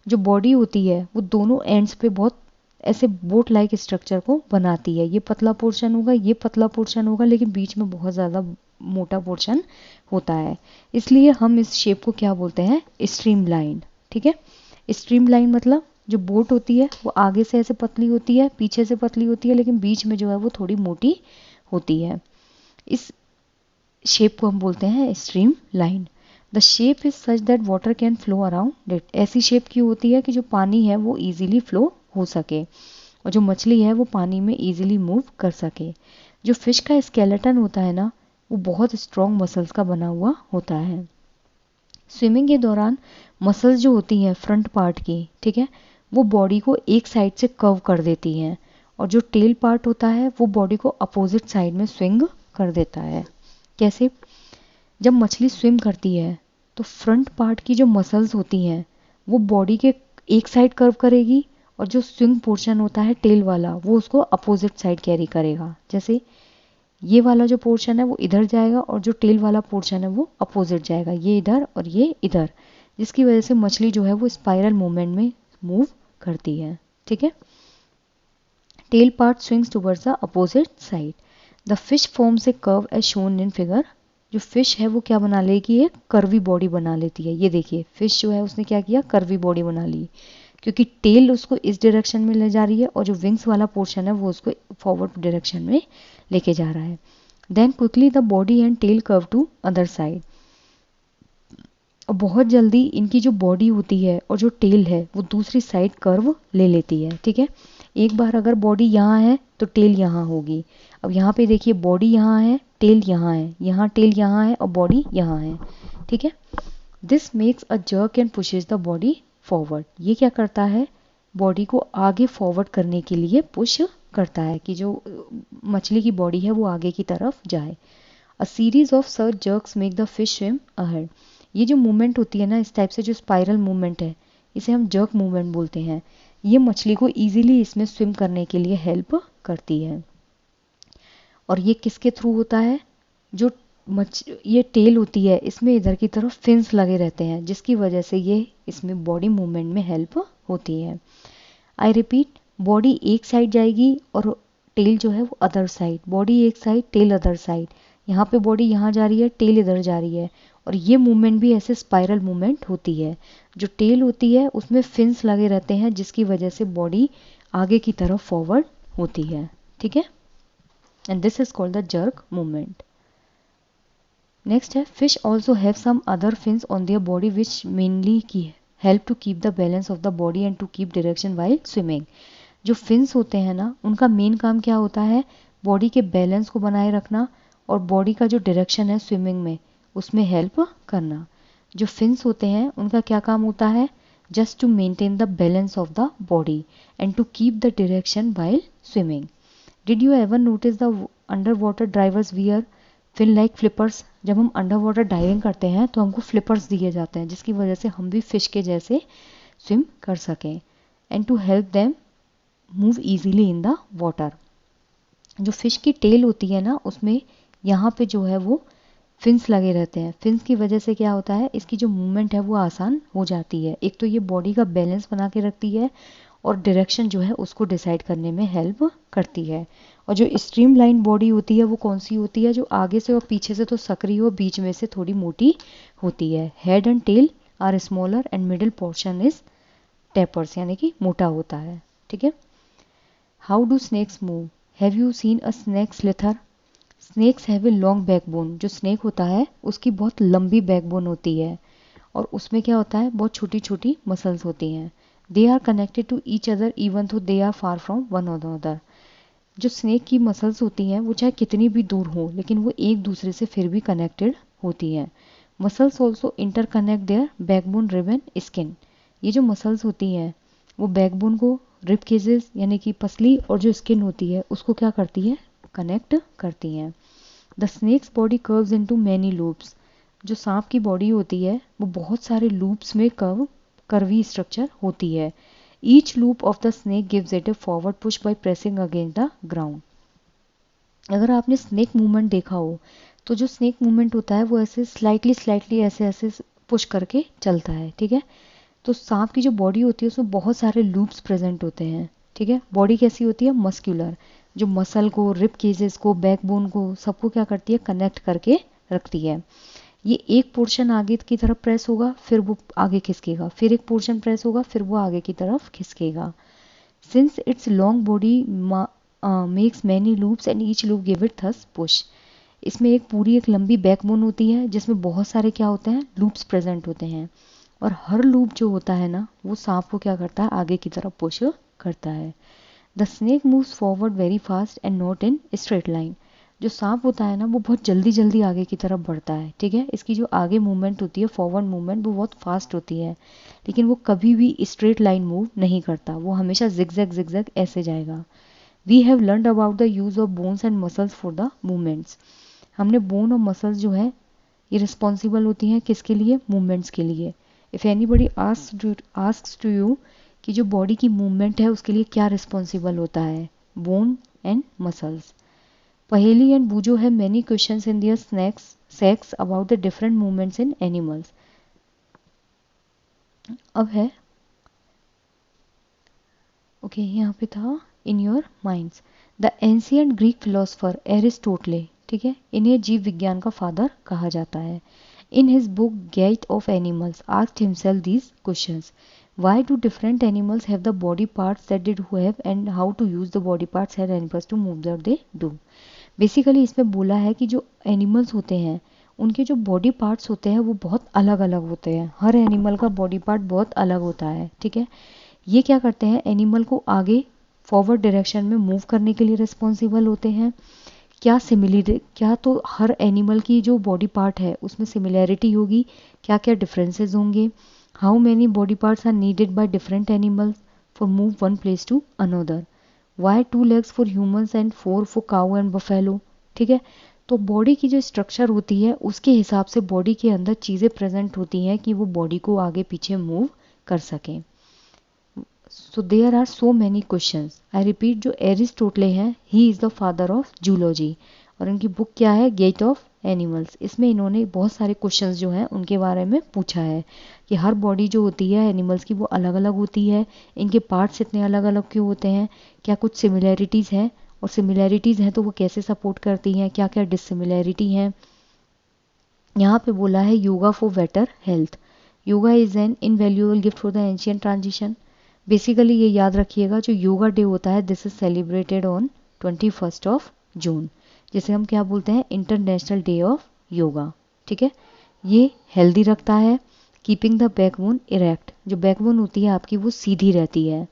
जो बॉडी होती है वो दोनों एंड्स पे बहुत ऐसे बोट लाइक स्ट्रक्चर को बनाती है। ये पतला पोर्शन होगा, ये पतला पोर्शन होगा, लेकिन बीच में बहुत ज़्यादा मोटा पोर्शन होता है, इसलिए हम इस शेप को क्या बोलते हैं, स्ट्रीमलाइंड। ठीक है, स्ट्रीमलाइन मतलब जो बोट होती है वो आगे से ऐसे पतली होती है, पीछे से पतली होती है, लेकिन बीच में जो है वो थोड़ी मोटी होती है। इस शेप को हम बोलते हैं stream line. The shape is such that water can flow around it. ऐसी शेप की होती है कि जो पानी है वो इजीली फ्लो हो सके, और जो मछली है वो पानी में इजीली मूव कर सके। जो फिश का स्केलेटन होता है ना वो बहुत स्ट्रॉन्ग मसल्स का बना हुआ होता है। स्विमिंग के दौरान मसल्स जो होती हैं फ्रंट पार्ट की, ठीक है, वो बॉडी को एक साइड से कर्व कर देती हैं, और जो टेल पार्ट होता है वो बॉडी को अपोजिट साइड में स्विंग कर देता है। कैसे? जब मछली स्विम करती है तो फ्रंट पार्ट की जो मसल्स होती हैं वो बॉडी के एक साइड कर्व करेगी, और जो स्विंग पोर्शन होता है टेल वाला वो उसको अपोजिट साइड कैरी करेगा। जैसे ये वाला जो पोर्शन है वो इधर जाएगा और जो टेल वाला पोर्शन है वो अपोजिट जाएगा, ये इधर और ये इधर, जिसकी वजह से मछली जो है वो स्पाइरल मूवमेंट में मूव करती है। ठीक है। Tail part swings towards the opposite side. The fish forms a curve as shown in figure. जो फिश है वो क्या बना लेगी, एक कर्वी बॉडी बना लेती है। ये देखिए फिश जो है उसने क्या किया, कर्वी बॉडी बना ली, क्योंकि टेल उसको इस डायरेक्शन में ले जा रही है और जो विंग्स वाला पोर्शन है वो उसको फॉरवर्ड डायरेक्शन में लेके जा रहा है। Then quickly the body and tail curve to other side. और बहुत जल्दी इनकी जो बॉडी होती है और जो टेल है वो दूसरी साइड कर्व ले लेती है। ठीक है। एक बार अगर बॉडी यहाँ है तो टेल यहाँ होगी। अब यहाँ पे देखिए बॉडी यहाँ है, टेल यहाँ है, यहाँ टेल यहाँ है और बॉडी यहाँ है। ठीक है। This makes a jerk and pushes the body forward. ये क्या करता है, बॉडी को आगे फॉरवर्ड करने के लिए पुश करता है कि जो मछली की बॉडी है वो आगे की तरफ जाए। A series of such jerks make the fish swim ahead. ये जो मूवमेंट होती है ना, इस टाइप से जो स्पाइरल मूवमेंट है इसे हम जर्क मूवमेंट बोलते हैं। ये मछली को इजीली इसमें स्विम करने के लिए हेल्प करती है। और ये किसके थ्रू होता है, जो ये टेल होती है इसमें इधर की तरफ फिन्स लगे रहते हैं, जिसकी वजह से ये इसमें बॉडी मूवमेंट में हेल्प होती है। आई रिपीट, बॉडी एक साइड जाएगी और टेल जो है वो अदर साइड। बॉडी एक साइड, टेल अदर साइड। यहाँ पे बॉडी यहाँ जा रही है, टेल इधर जा रही है, और ये मूवमेंट भी ऐसे स्पाइरल मूवमेंट होती है। जो टेल होती है उसमें फिन्स लगे रहते हैं, जिसकी वजह से बॉडी आगे की तरफ फॉरवर्ड होती है। ठीक है। And this is called the jerk movement. Next है, fish also have some other fins on their body which mainly की help to keep the balance of the body and to keep direction while swimming. जो fins होते हैं ना, उनका main काम क्या होता है, बॉडी के बैलेंस को बनाए रखना और बॉडी का जो डायरेक्शन है स्विमिंग में उसमें हेल्प करना। जो फिन्स होते हैं उनका क्या काम होता है, just to maintain the balance of the body and to keep the direction while swimming. Did you ever notice the under water drivers wear fin like flippers. जब हम अंडर वाटर डाइविंग करते हैं तो हमको फ्लिपर्स दिए जाते हैं, जिसकी वजह से हम भी फिश के जैसे स्विम कर सकें and to help them move easily in the water. जो फिश की टेल होती है ना, उसमें यहाँ पे जो है वो फिन्स लगे रहते हैं। फिन्स की वजह से क्या होता है, इसकी जो मूवमेंट है वो आसान हो जाती है। एक तो ये बॉडी का बैलेंस बना के रखती है और डायरेक्शन जो है उसको डिसाइड करने में हेल्प करती है। और जो स्ट्रीमलाइन बॉडी होती है वो कौन सी होती है, जो आगे से और पीछे से तो सक्रिय हो, बीच में से थोड़ी मोटी होती है। Head and tail are smaller and middle portion is tapers, यानी कि मोटा होता है। ठीक है। How do snakes move. Have you seen a snake slither. Snakes have a long backbone. जो स्नेक होता है उसकी बहुत लंबी बैकबोन होती है और उसमें क्या होता है, बहुत छोटी छोटी मसल्स होती हैं। They are connected to each other even though they are far from one another. जो स्नेक की मसल्स होती हैं वो चाहे कितनी भी दूर हो लेकिन वो एक दूसरे से फिर भी कनेक्टेड होती हैं। Muscles also interconnect their backbone, rib and skin. ये जो मसल्स होती हैं वो बैकबोन को रिब केजेस यानी कि पसली और जो स्किन होती है उसको क्या करती है, कनेक्ट करती हैं। The snake's body curves into many loops. जो सांप की बॉडी होती है वो बहुत सारे लूप्स में कर्वी स्ट्रक्चर होती है। Each loop of the snake gives it A forward push by pressing against the ground. अगर आपने स्नेक मूवमेंट देखा हो तो जो स्नेक मूवमेंट होता है वो ऐसे स्लाइटली ऐसे ऐसे पुश करके चलता है। ठीक है। तो सांप की जो बॉडी होती है उसमें बहुत सारे लूप्स प्रेजेंट होते हैं। ठीक है। बॉडी कैसी होती है, मस्क्यूलर, जो मसल को, रिब केजेस को, बैकबोन को, सबको क्या करती है, कनेक्ट करके रखती है। ये एक पोर्शन आगे की तरफ प्रेस होगा फिर वो आगे खिसकेगा, फिर एक पोर्शन प्रेस होगा फिर वो आगे की तरफ खिसकेगा। Since its long body makes many loops and each loop give it thus push. इसमें एक लंबी बैकबोन होती है जिसमें बहुत सारे क्या होते हैं, लूप्स प्रेजेंट होते हैं, और हर लूप जो होता है ना वो सांप को क्या करता है, आगे की तरफ पुश करता है। The snake moves forward very fast and not in straight line. जो सांप होता है ना वो बहुत जल्दी जल्दी आगे की तरफ बढ़ता है। ठीक है। इसकी जो आगे मूवमेंट होती है, फॉरवर्ड मूवमेंट, वो बहुत फास्ट होती है, लेकिन वो कभी भी स्ट्रेट लाइन मूव नहीं करता, वो हमेशा जिगजैग जिगजैग ऐसे जाएगा। We have learned about the use of bones and muscles for the movements. हमने बोन और मसल्स जो है ये रिस्पॉन्सिबल होती हैं किसके लिए, मूवमेंट्स के लिए। If anybody asks to you कि जो बॉडी की मूवमेंट है उसके लिए क्या रिस्पॉन्सिबल होता है, bone and muscles. Paheli and Boojho have many questions in their sacks about the different movements in animals. अब है ओके यहाँ पे था in your minds. The ancient Greek philosopher Aristotle, ठीक है, इन्हें जीव विज्ञान का फादर कहा जाता है। In his book gait of animals asked himself these questions, why do different animals have the body parts that they do have and how to use the body parts have animals to move that they do. Basically इसमें बोला है कि जो animals होते हैं उनके जो body parts होते हैं वो बहुत अलग अलग होते हैं। हर एनिमल का बॉडी पार्ट बहुत अलग होता है, ठीक है। ये क्या करते हैं, एनिमल को आगे फॉरवर्ड डायरेक्शन में मूव करने के लिए रिस्पॉन्सिबल होते हैं। क्या तो हर एनिमल की जो बॉडी पार्ट है उसमें सिमिलैरिटी होगी, क्या क्या डिफरेंसेस होंगे। How many body parts are needed by different animals for move one place to another. Why 2 legs for humans and 4 for cow and buffalo, ठीक है। तो बॉडी की जो स्ट्रक्चर होती है उसके हिसाब से बॉडी के अंदर चीज़ें प्रेजेंट होती हैं कि वो बॉडी को आगे पीछे मूव कर सकें। So there are so many questions. I repeat, जो एरिस्टोटले हैं he is the father of zoology और इनकी बुक क्या है, गेट ऑफ एनिमल्स। इसमें इन्होंने बहुत सारे क्वेश्चंस जो हैं उनके बारे में पूछा है कि हर बॉडी जो होती है एनिमल्स की वो अलग अलग होती है, इनके पार्ट्स इतने अलग अलग क्यों होते हैं, क्या कुछ सिमिलैरिटीज़ हैं और सिमिलैरिटीज़ हैं तो वो कैसे सपोर्ट करती हैं, क्या क्या डिससिमिलैरिटी हैं। यहाँ पे बोला है yoga for better health. Yoga is an invaluable gift for the ancient transition. Basically ये याद रखिएगा, जो योगा डे होता है this is celebrated on 21 of June, जिसे हम क्या बोलते हैं, इंटरनेशनल डे ऑफ योगा, ठीक है। ये हेल्दी रखता है, कीपिंग द बैकबोन इरेक्ट। जो बैकबोन होती है आपकी वो सीधी रहती है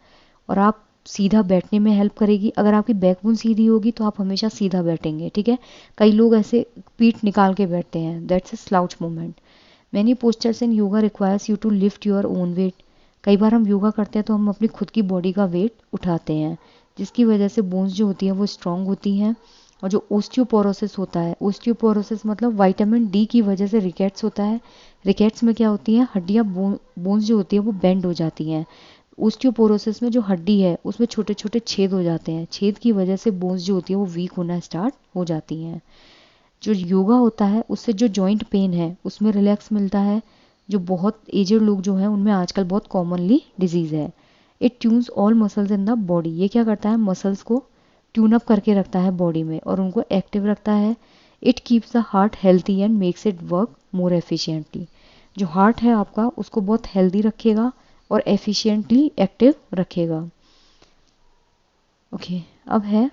और आप सीधा बैठने में हेल्प करेगी। अगर आपकी बैकबोन सीधी होगी तो आप हमेशा सीधा बैठेंगे, ठीक है। कई लोग ऐसे पीठ निकाल के बैठते हैं, that's a slouch movement. Many postures in yoga requires you to lift your own weight. कई बार हम योगा करते हैं तो हम अपनी खुद की बॉडी का वेट उठाते हैं, जिसकी वजह से बोन्स जो होती हैं वो स्ट्रांग होती हैं। और जो ओस्टियोपोरोसिस होता है, ओस्टियोपोरोसिस मतलब विटामिन डी की वजह से रिकेट्स होता है। रिकेट्स में क्या होती है, हड्डियाँ बोन्स जो होती है वो बेंड हो जाती हैं। ओस्टियोपोरोसिस में जो हड्डी है उसमें छोटे छोटे छेद हो जाते हैं, छेद की वजह से बोन्स जो होती है वो वीक होना स्टार्ट हो जाती हैं। जो योगा होता है उससे जो जॉइंट पेन है उसमें रिलैक्स मिलता है। जो बहुत एजेड लोग जो हैं उनमें आजकल बहुत कॉमनली डिजीज़ है। It tunes all muscles in the body. ये क्या करता है, मसल्स को ट्यून अप करके रखता है बॉडी में और उनको एक्टिव रखता है। It keeps the heart healthy and makes it work more efficiently. जो हार्ट है आपका उसको बहुत हेल्दी रखेगा और एफिशिएंटली एक्टिव रखेगा। ओके, अब है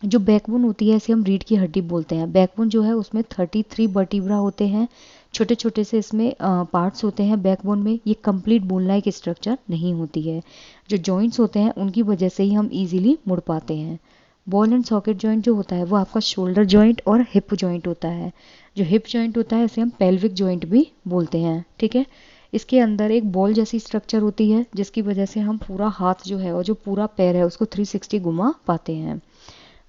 जो बैकबोन होती है इसे हम रीढ़ की हड्डी बोलते हैं। बैकबोन जो है उसमें 33 वर्टिब्रा होते हैं, छोटे छोटे से इसमें पार्ट्स होते हैं बैकबोन में। ये कंप्लीट बोन लाइक स्ट्रक्चर नहीं होती है। जो जॉइंट्स होते हैं उनकी वजह से ही हम इजीली मुड़ पाते हैं। बॉल एंड सॉकेट जॉइंट जो होता है वो आपका शोल्डर जॉइंट और हिप जॉइंट होता है। जो हिप जॉइंट होता है इसे हम पेल्विक जॉइंट भी बोलते हैं, ठीक है। इसके अंदर एक बॉल जैसी स्ट्रक्चर होती है जिसकी वजह से हम पूरा हाथ जो है और जो पूरा पैर है उसको 360 घुमा पाते हैं।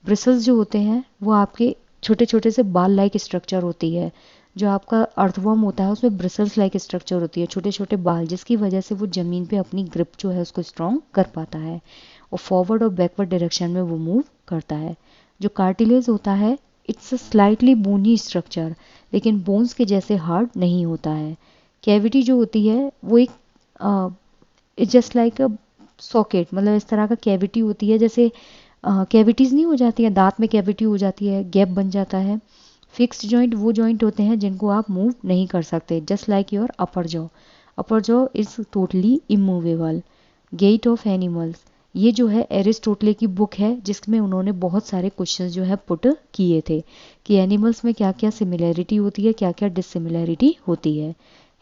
ब्रिसल्स जो होते हैं वो आपके छोटे छोटे से बाल लाइक स्ट्रक्चर होती है। जो आपका अर्थवर्म होता है उसमें ब्रिसल्स लाइक स्ट्रक्चर होती है, छोटे छोटे बाल, जिसकी वजह से वो ज़मीन पे अपनी ग्रिप जो है उसको स्ट्रॉन्ग कर पाता है और फॉरवर्ड और बैकवर्ड डायरेक्शन में वो मूव करता है। जो कार्टिलेज होता है it's a slightly bony structure, लेकिन बोन्स के जैसे हार्ड नहीं होता है। कैविटी जो होती है वो एक जस्ट लाइक अ सॉकेट, मतलब इस तरह का कैविटी होती है, जैसे कैविटीज़ नहीं हो जाती है, दांत में कैविटी हो जाती है, गैप बन जाता है। फिक्स्ड जॉइंट वो जॉइंट होते हैं जिनको आप मूव नहीं कर सकते, just like your upper jaw. Upper jaw is totally immovable. Gait of animals, ये जो है एरिस्टोटले की बुक है जिसमें उन्होंने बहुत सारे क्वेश्चन जो है पुट किए थे कि एनिमल्स में क्या क्या सिमिलैरिटी होती है, क्या क्या डिससिमिलैरिटी होती है।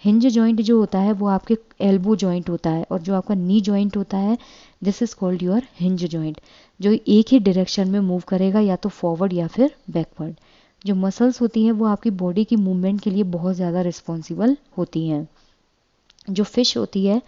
हिंज जॉइंट जो होता है वो आपके एल्बो जॉइंट होता है और जो आपका नी जॉइंट होता है this is called your hinge joint, जो एक ही डायरेक्शन में मूव करेगा, या तो फॉरवर्ड या फिर बैकवर्ड। जो मसल्स होती हैं वो आपकी बॉडी की मूवमेंट के लिए बहुत ज़्यादा रिस्पॉन्सिबल होती हैं। जो फिश होती है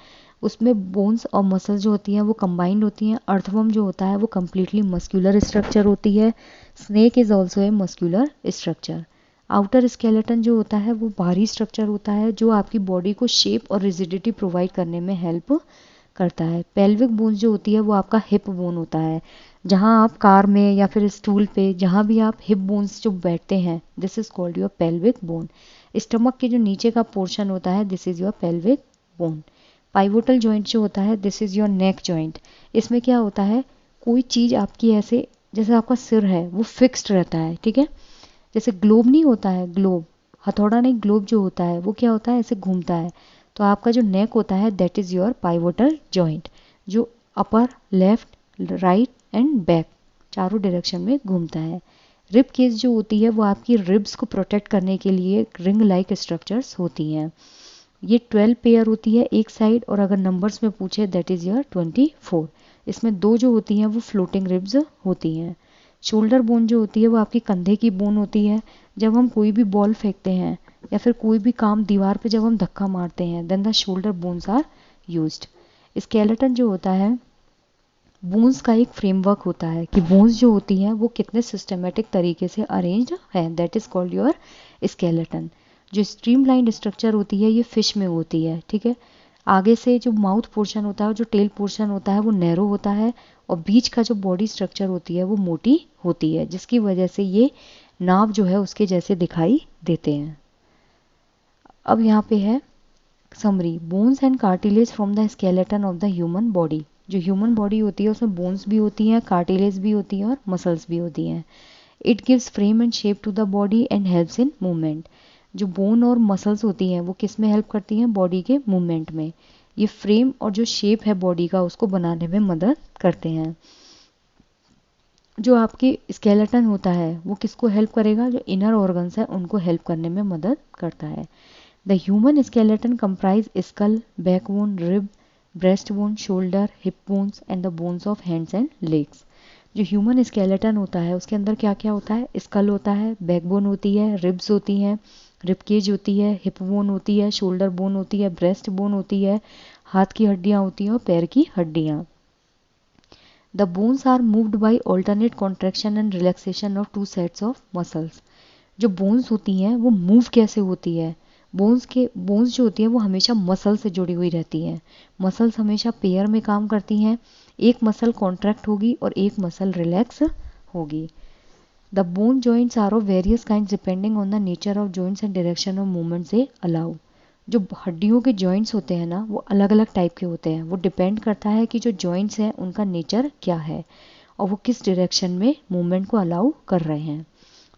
उसमें बोन्स और मसल्स जो होती हैं वो कंबाइंड होती हैं। अर्थवर्म जो होता है वो कम्प्लीटली मस्क्यूलर स्ट्रक्चर होती है। Snake is also a muscular structure. Outer skeleton जो होता है वो बाहरी स्ट्रक्चर होता है जो आपकी बॉडी को शेप और रिजिडिटी प्रोवाइड करने में हेल्प करता है। पेल्विक बोन जो होती है वो आपका हिप बोन होता है। जहाँ आप कार में या फिर स्टूल पे जहाँ भी आप हिप बोन्स जो बैठते हैं, this is called your pelvic bone. Stomach के जो नीचे का पोर्शन होता है, this is your pelvic bone. Pivotal joint जो होता है, this is your neck joint. इसमें क्या होता है, कोई चीज़ आपकी ऐसे, जैसे आपका सिर है वो फिक्स्ड रहता है, ठीक है। जैसे ग्लोब नहीं होता है, ग्लोब हथौड़ा नहीं, ग्लोब जो होता है वो क्या होता है, ऐसे घूमता है। तो आपका जो नेक होता है that is your pivotal joint, जो अपर, लेफ्ट, राइट एंड बैक चारों डायरेक्शन में घूमता है। रिब केज जो होती है वो आपकी रिब्स को प्रोटेक्ट करने के लिए रिंग लाइक स्ट्रक्चर्स होती हैं। ये 12 पेयर होती है एक साइड, और अगर नंबर्स में पूछे दैट इज़ योर 24। इसमें दो जो होती हैं वो फ्लोटिंग रिब्स होती हैं। शोल्डर बोन जो होती है वो आपकी कंधे की बोन होती है। जब हम कोई भी बॉल फेंकते हैं या फिर कोई भी काम दीवार पे जब हम धक्का मारते हैं, then the shoulder bones are used. Skeleton जो होता है, बोन्स का एक फ्रेमवर्क होता है कि बोन्स जो होती हैं वो कितने सिस्टमेटिक तरीके से अरेंज्ड है, that is called your skeleton. जो स्ट्रीमलाइंड स्ट्रक्चर होती है ये फिश में होती है, ठीक है। आगे से जो माउथ पोर्शन होता है और जो टेल पोर्शन होता है वो नैरो होता है, और बीच का जो बॉडी स्ट्रक्चर होती है वो मोटी होती है, जिसकी वजह से ये नाव जो है उसके जैसे दिखाई देते हैं। अब यहाँ पे है summary, bones and cartilage from the skeleton of the human body. जो ह्यूमन बॉडी होती है उसमें बोन्स भी होती हैं, कार्टिलेज भी होती हैं और मसल्स भी होती हैं। It gives frame and shape to the body and helps in movement. जो बोन और मसल्स होती हैं वो किस में हेल्प करती हैं, बॉडी के मूवमेंट में। ये फ्रेम और जो शेप है बॉडी का उसको बनाने में मदद करते हैं। जो आपके स्केलेटन होता है वो किसको हेल्प करेगा, जो इनर ऑर्गन्स है उनको हेल्प करने में मदद करता है। The human skeleton comprise skull, backbone, rib, breast bone, shoulder, hip bones and the bones of hands and legs. जो ह्यूमन स्केलेटन होता है उसके अंदर क्या क्या होता है, स्कल होता है, बैकबोन होती है, रिब्स होती हैं, रिबकेज होती है, हिप बोन होती है, शोल्डर बोन होती है, ब्रेस्ट बोन होती है, हाथ की हड्डियाँ होती हैं और पैर की हड्डियाँ। The bones are moved by alternate contraction and relaxation of two sets of muscles. जो बोन्स होती हैं वो मूव कैसे होती है, बोन्स जो होती हैं वो हमेशा मसल से जुड़ी हुई रहती हैं। मसल्स हमेशा पेयर में काम करती हैं, एक मसल कॉन्ट्रैक्ट होगी और एक मसल रिलैक्स होगी। The bone joints are of various kinds depending on the nature of joints and direction of movement they allow. जो हड्डियों के जॉइंट्स होते हैं ना वो अलग अलग टाइप के होते हैं, वो डिपेंड करता है कि जो जॉइंट्स हैं उनका नेचर क्या है और वो किस डायरेक्शन में मूवमेंट को अलाउ कर रहे हैं।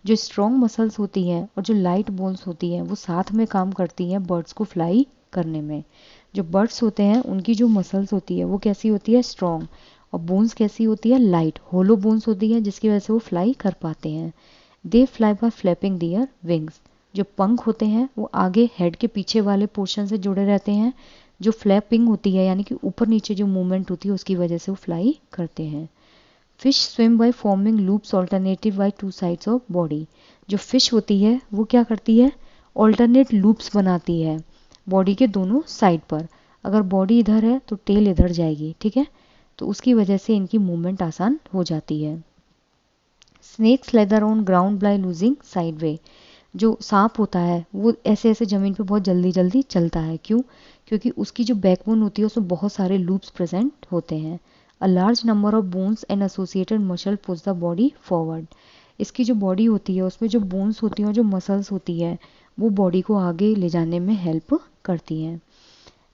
जो स्ट्रॉन्ग मसल्स होती हैं और जो लाइट बोन्स होती हैं वो साथ में काम करती हैं बर्ड्स को फ्लाई करने में। जो बर्ड्स होते हैं उनकी जो मसल्स होती है वो कैसी होती है, स्ट्रॉन्ग, और बोन्स कैसी होती है, लाइट, होलो बोन्स होती है जिसकी वजह से वो फ्लाई कर पाते हैं। They fly by flapping their wings. जो पंख होते हैं वो आगे हेड के पीछे वाले पोर्शन से जुड़े रहते हैं। जो फ्लैपिंग होती है यानी कि ऊपर नीचे जो मूवमेंट होती है उसकी वजह से वो फ्लाई करते हैं। Fish swim by forming loops alternative by two sides of body. जो फिश होती है वो क्या करती है, ऑल्टरनेट लूप्स बनाती है बॉडी के दोनों साइड पर। अगर बॉडी इधर है तो टेल इधर जाएगी, ठीक है, तो उसकी वजह से इनकी मूवमेंट आसान हो जाती है। Snakes leather on ground by losing side way. जो सांप होता है वो ऐसे ऐसे ज़मीन पे बहुत जल्दी जल्दी चलता है, क्यों, क्योंकि उसकी जो बैकबोन होती है उसमें बहुत सारे लूप्स प्रेजेंट होते हैं। A large number of bones and associated muscle push the body forward. इसकी जो बॉडी होती है उसमें जो बोन्स होती हैं और जो मसल्स होती है वो बॉडी को आगे ले जाने में हेल्प करती हैं।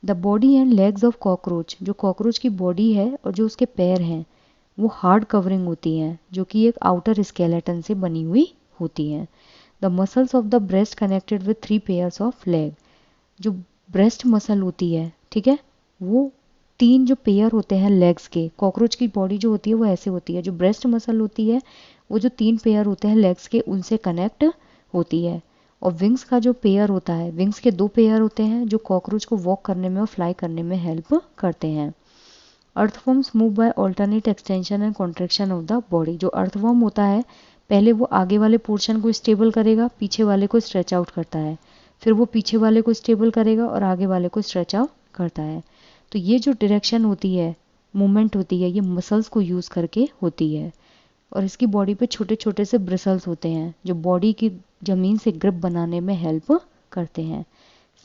The body and legs of cockroach. जो कॉकरोच की बॉडी है और जो उसके पैर हैं वो हार्ड कवरिंग होती हैं जो कि एक आउटर स्केलेटन से बनी हुई होती हैं। The muscles of the breast connected with 3 pairs of leg. जो ब्रेस्ट मसल होती है, ठीक है, वो 3 जो पेयर होते हैं लेग्स के, कॉकरोच की बॉडी जो होती है वो ऐसे होती है। जो ब्रेस्ट मसल होती है वो जो 3 पेयर होते हैं लेग्स के उनसे कनेक्ट होती है। और विंग्स का जो पेयर होता है, विंग्स के 2 पेयर होते हैं जो कॉकरोच को वॉक करने में और फ्लाई करने में हेल्प करते हैं। Earthworms move by alternate extension and contraction of the body. जो अर्थवर्म होता है पहले वो आगे वाले पोर्शन को स्टेबल करेगा, पीछे वाले को स्ट्रेच आउट करता है, फिर वो पीछे वाले को स्टेबल करेगा और आगे वाले को स्ट्रेच आउट करता है। तो ये जो डायरेक्शन होती है, मूवमेंट होती है, ये मसल्स को यूज़ करके होती है। और इसकी बॉडी पे छोटे छोटे से ब्रिसल्स होते हैं जो बॉडी की ज़मीन से ग्रिप बनाने में हेल्प करते हैं।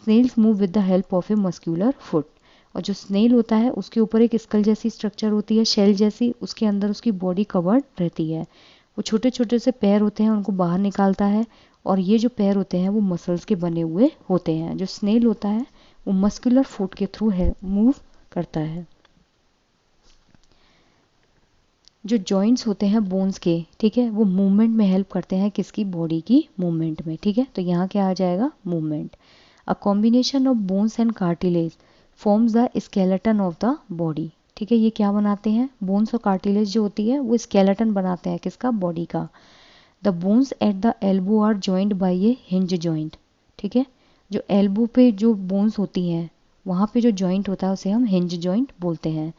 Snails move with the help of a muscular foot. और जो स्नेल होता है उसके ऊपर एक स्कल जैसी स्ट्रक्चर होती है, शेल जैसी, उसके अंदर उसकी बॉडी कवर्ड रहती है। वो छोटे छोटे से पैर होते हैं, उनको बाहर निकालता है, और ये जो पैर होते हैं वो मसल्स के बने हुए होते हैं। जो स्नेल होता है वो मस्कुलर फुट के थ्रू मूव करता है। जो जॉइंट्स होते हैं बोन्स के, ठीक है, वो मूवमेंट में हेल्प करते हैं, किसकी, बॉडी की मूवमेंट में, ठीक है। तो यहाँ क्या आ जाएगा, movement. A combination of bones and cartilage forms the skeleton of the body, ठीक है। ये क्या बनाते हैं, बोन्स और कार्टिलेज जो होती है वो स्केलेटन बनाते हैं, किसका, बॉडी का। The bones at the elbow are joint by a hinge joint, ठीक है। जो एल्बो पे जो बोन्स होती हैं वहाँ पे जो जॉइंट होता है उसे हम हिंज जॉइंट बोलते हैं।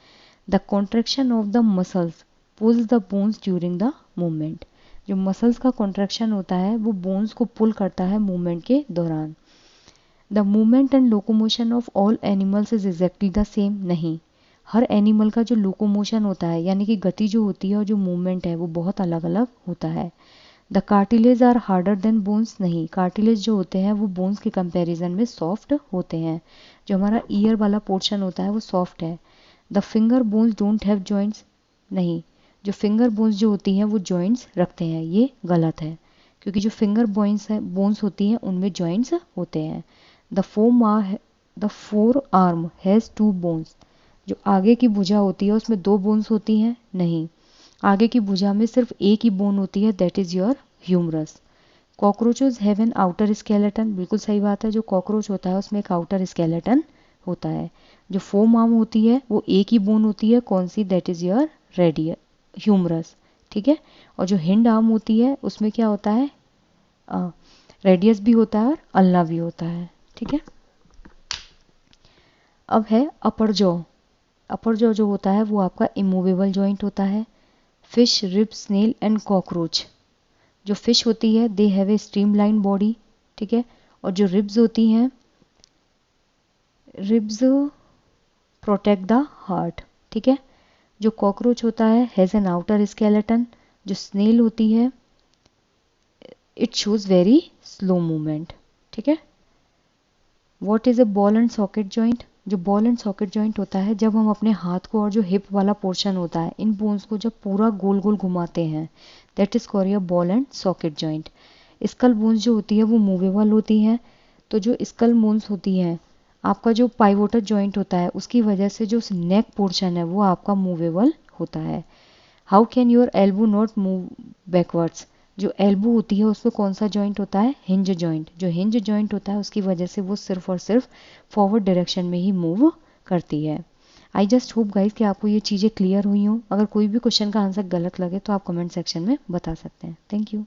The contraction of the muscles pulls the bones during the movement. जो मसल्स का कॉन्ट्रैक्शन होता है वो बोन्स को पुल करता है मूवमेंट के दौरान। The movement and locomotion of all animals is exactly the same, नहीं, हर एनिमल का जो लोकोमोशन होता है यानी कि गति जो होती है और जो मूवमेंट है वो बहुत अलग अलग होता है। The cartilage are harder than bones, नहीं, कार्टिलेज जो होते हैं वो बोन्स के कंपैरिजन में सॉफ्ट होते हैं। जो हमारा ईयर वाला पोर्शन होता है वो सॉफ्ट है। The finger bones don't have joints, नहीं, जो फिंगर बोन्स जो होती हैं वो जॉइंट्स रखते हैं, ये गलत है, क्योंकि जो फिंगर बोन्स होती हैं उनमें जॉइंट्स होते हैं। The forearm has two bones, जो आगे की भुजा होती है उसमें दो बोन्स होती हैं, नहीं, आगे की भुजा में सिर्फ एक ही बोन होती है, that is your humerus. Cockroaches have an outer skeleton, बिल्कुल सही बात है, जो कॉकरोच होता है उसमें एक आउटर स्केलेटन होता है। जो फोम आर्म होती है वो एक ही बोन होती है, कौन सी, that is your radius, humerus, ठीक है। और जो हिंड आर्म होती है उसमें क्या होता है, रेडियस भी होता है और अल्ना भी होता है, ठीक है। अब है अपर जॉ। अपर जॉ जो होता है वो आपका इमूवेबल जॉइंट होता है। Fish, rib, snail and cockroach. जो फिश होती है they have a streamline body, ठीक है। और जो रिब्स होती हैं, रिब्स प्रोटेक्ट द हार्ट, ठीक है। जो कॉकरोच होता है हैज़ एन आउटर स्केलेटन। जो स्नेल होती है it shows very slow movement, ठीक है। What is a ball and socket joint. जो बॉल एंड सॉकेट जॉइंट होता है जब हम अपने हाथ को और जो हिप वाला पोर्शन होता है इन बोन्स को जब पूरा गोल गोल घुमाते हैं, that is called your ball and socket joint. Skull bones जो होती है वो मूवेबल होती हैं, तो जो स्कल बोन्स होती हैं, आपका जो पाइवोटर जॉइंट होता है उसकी वजह से जो नेक पोर्शन है वो आपका मूवेबल होता है। How can your elbow not move backwards. जो एल्बो होती है उसमें कौन सा जॉइंट होता है, हिंज जॉइंट। जो हिंज जॉइंट होता है उसकी वजह से वो सिर्फ और सिर्फ फॉरवर्ड डायरेक्शन में ही मूव करती है। आई जस्ट होप गाइज कि आपको ये चीज़ें क्लियर हुई हों। अगर कोई भी क्वेश्चन का आंसर गलत लगे तो आप कमेंट सेक्शन में बता सकते हैं। Thank you.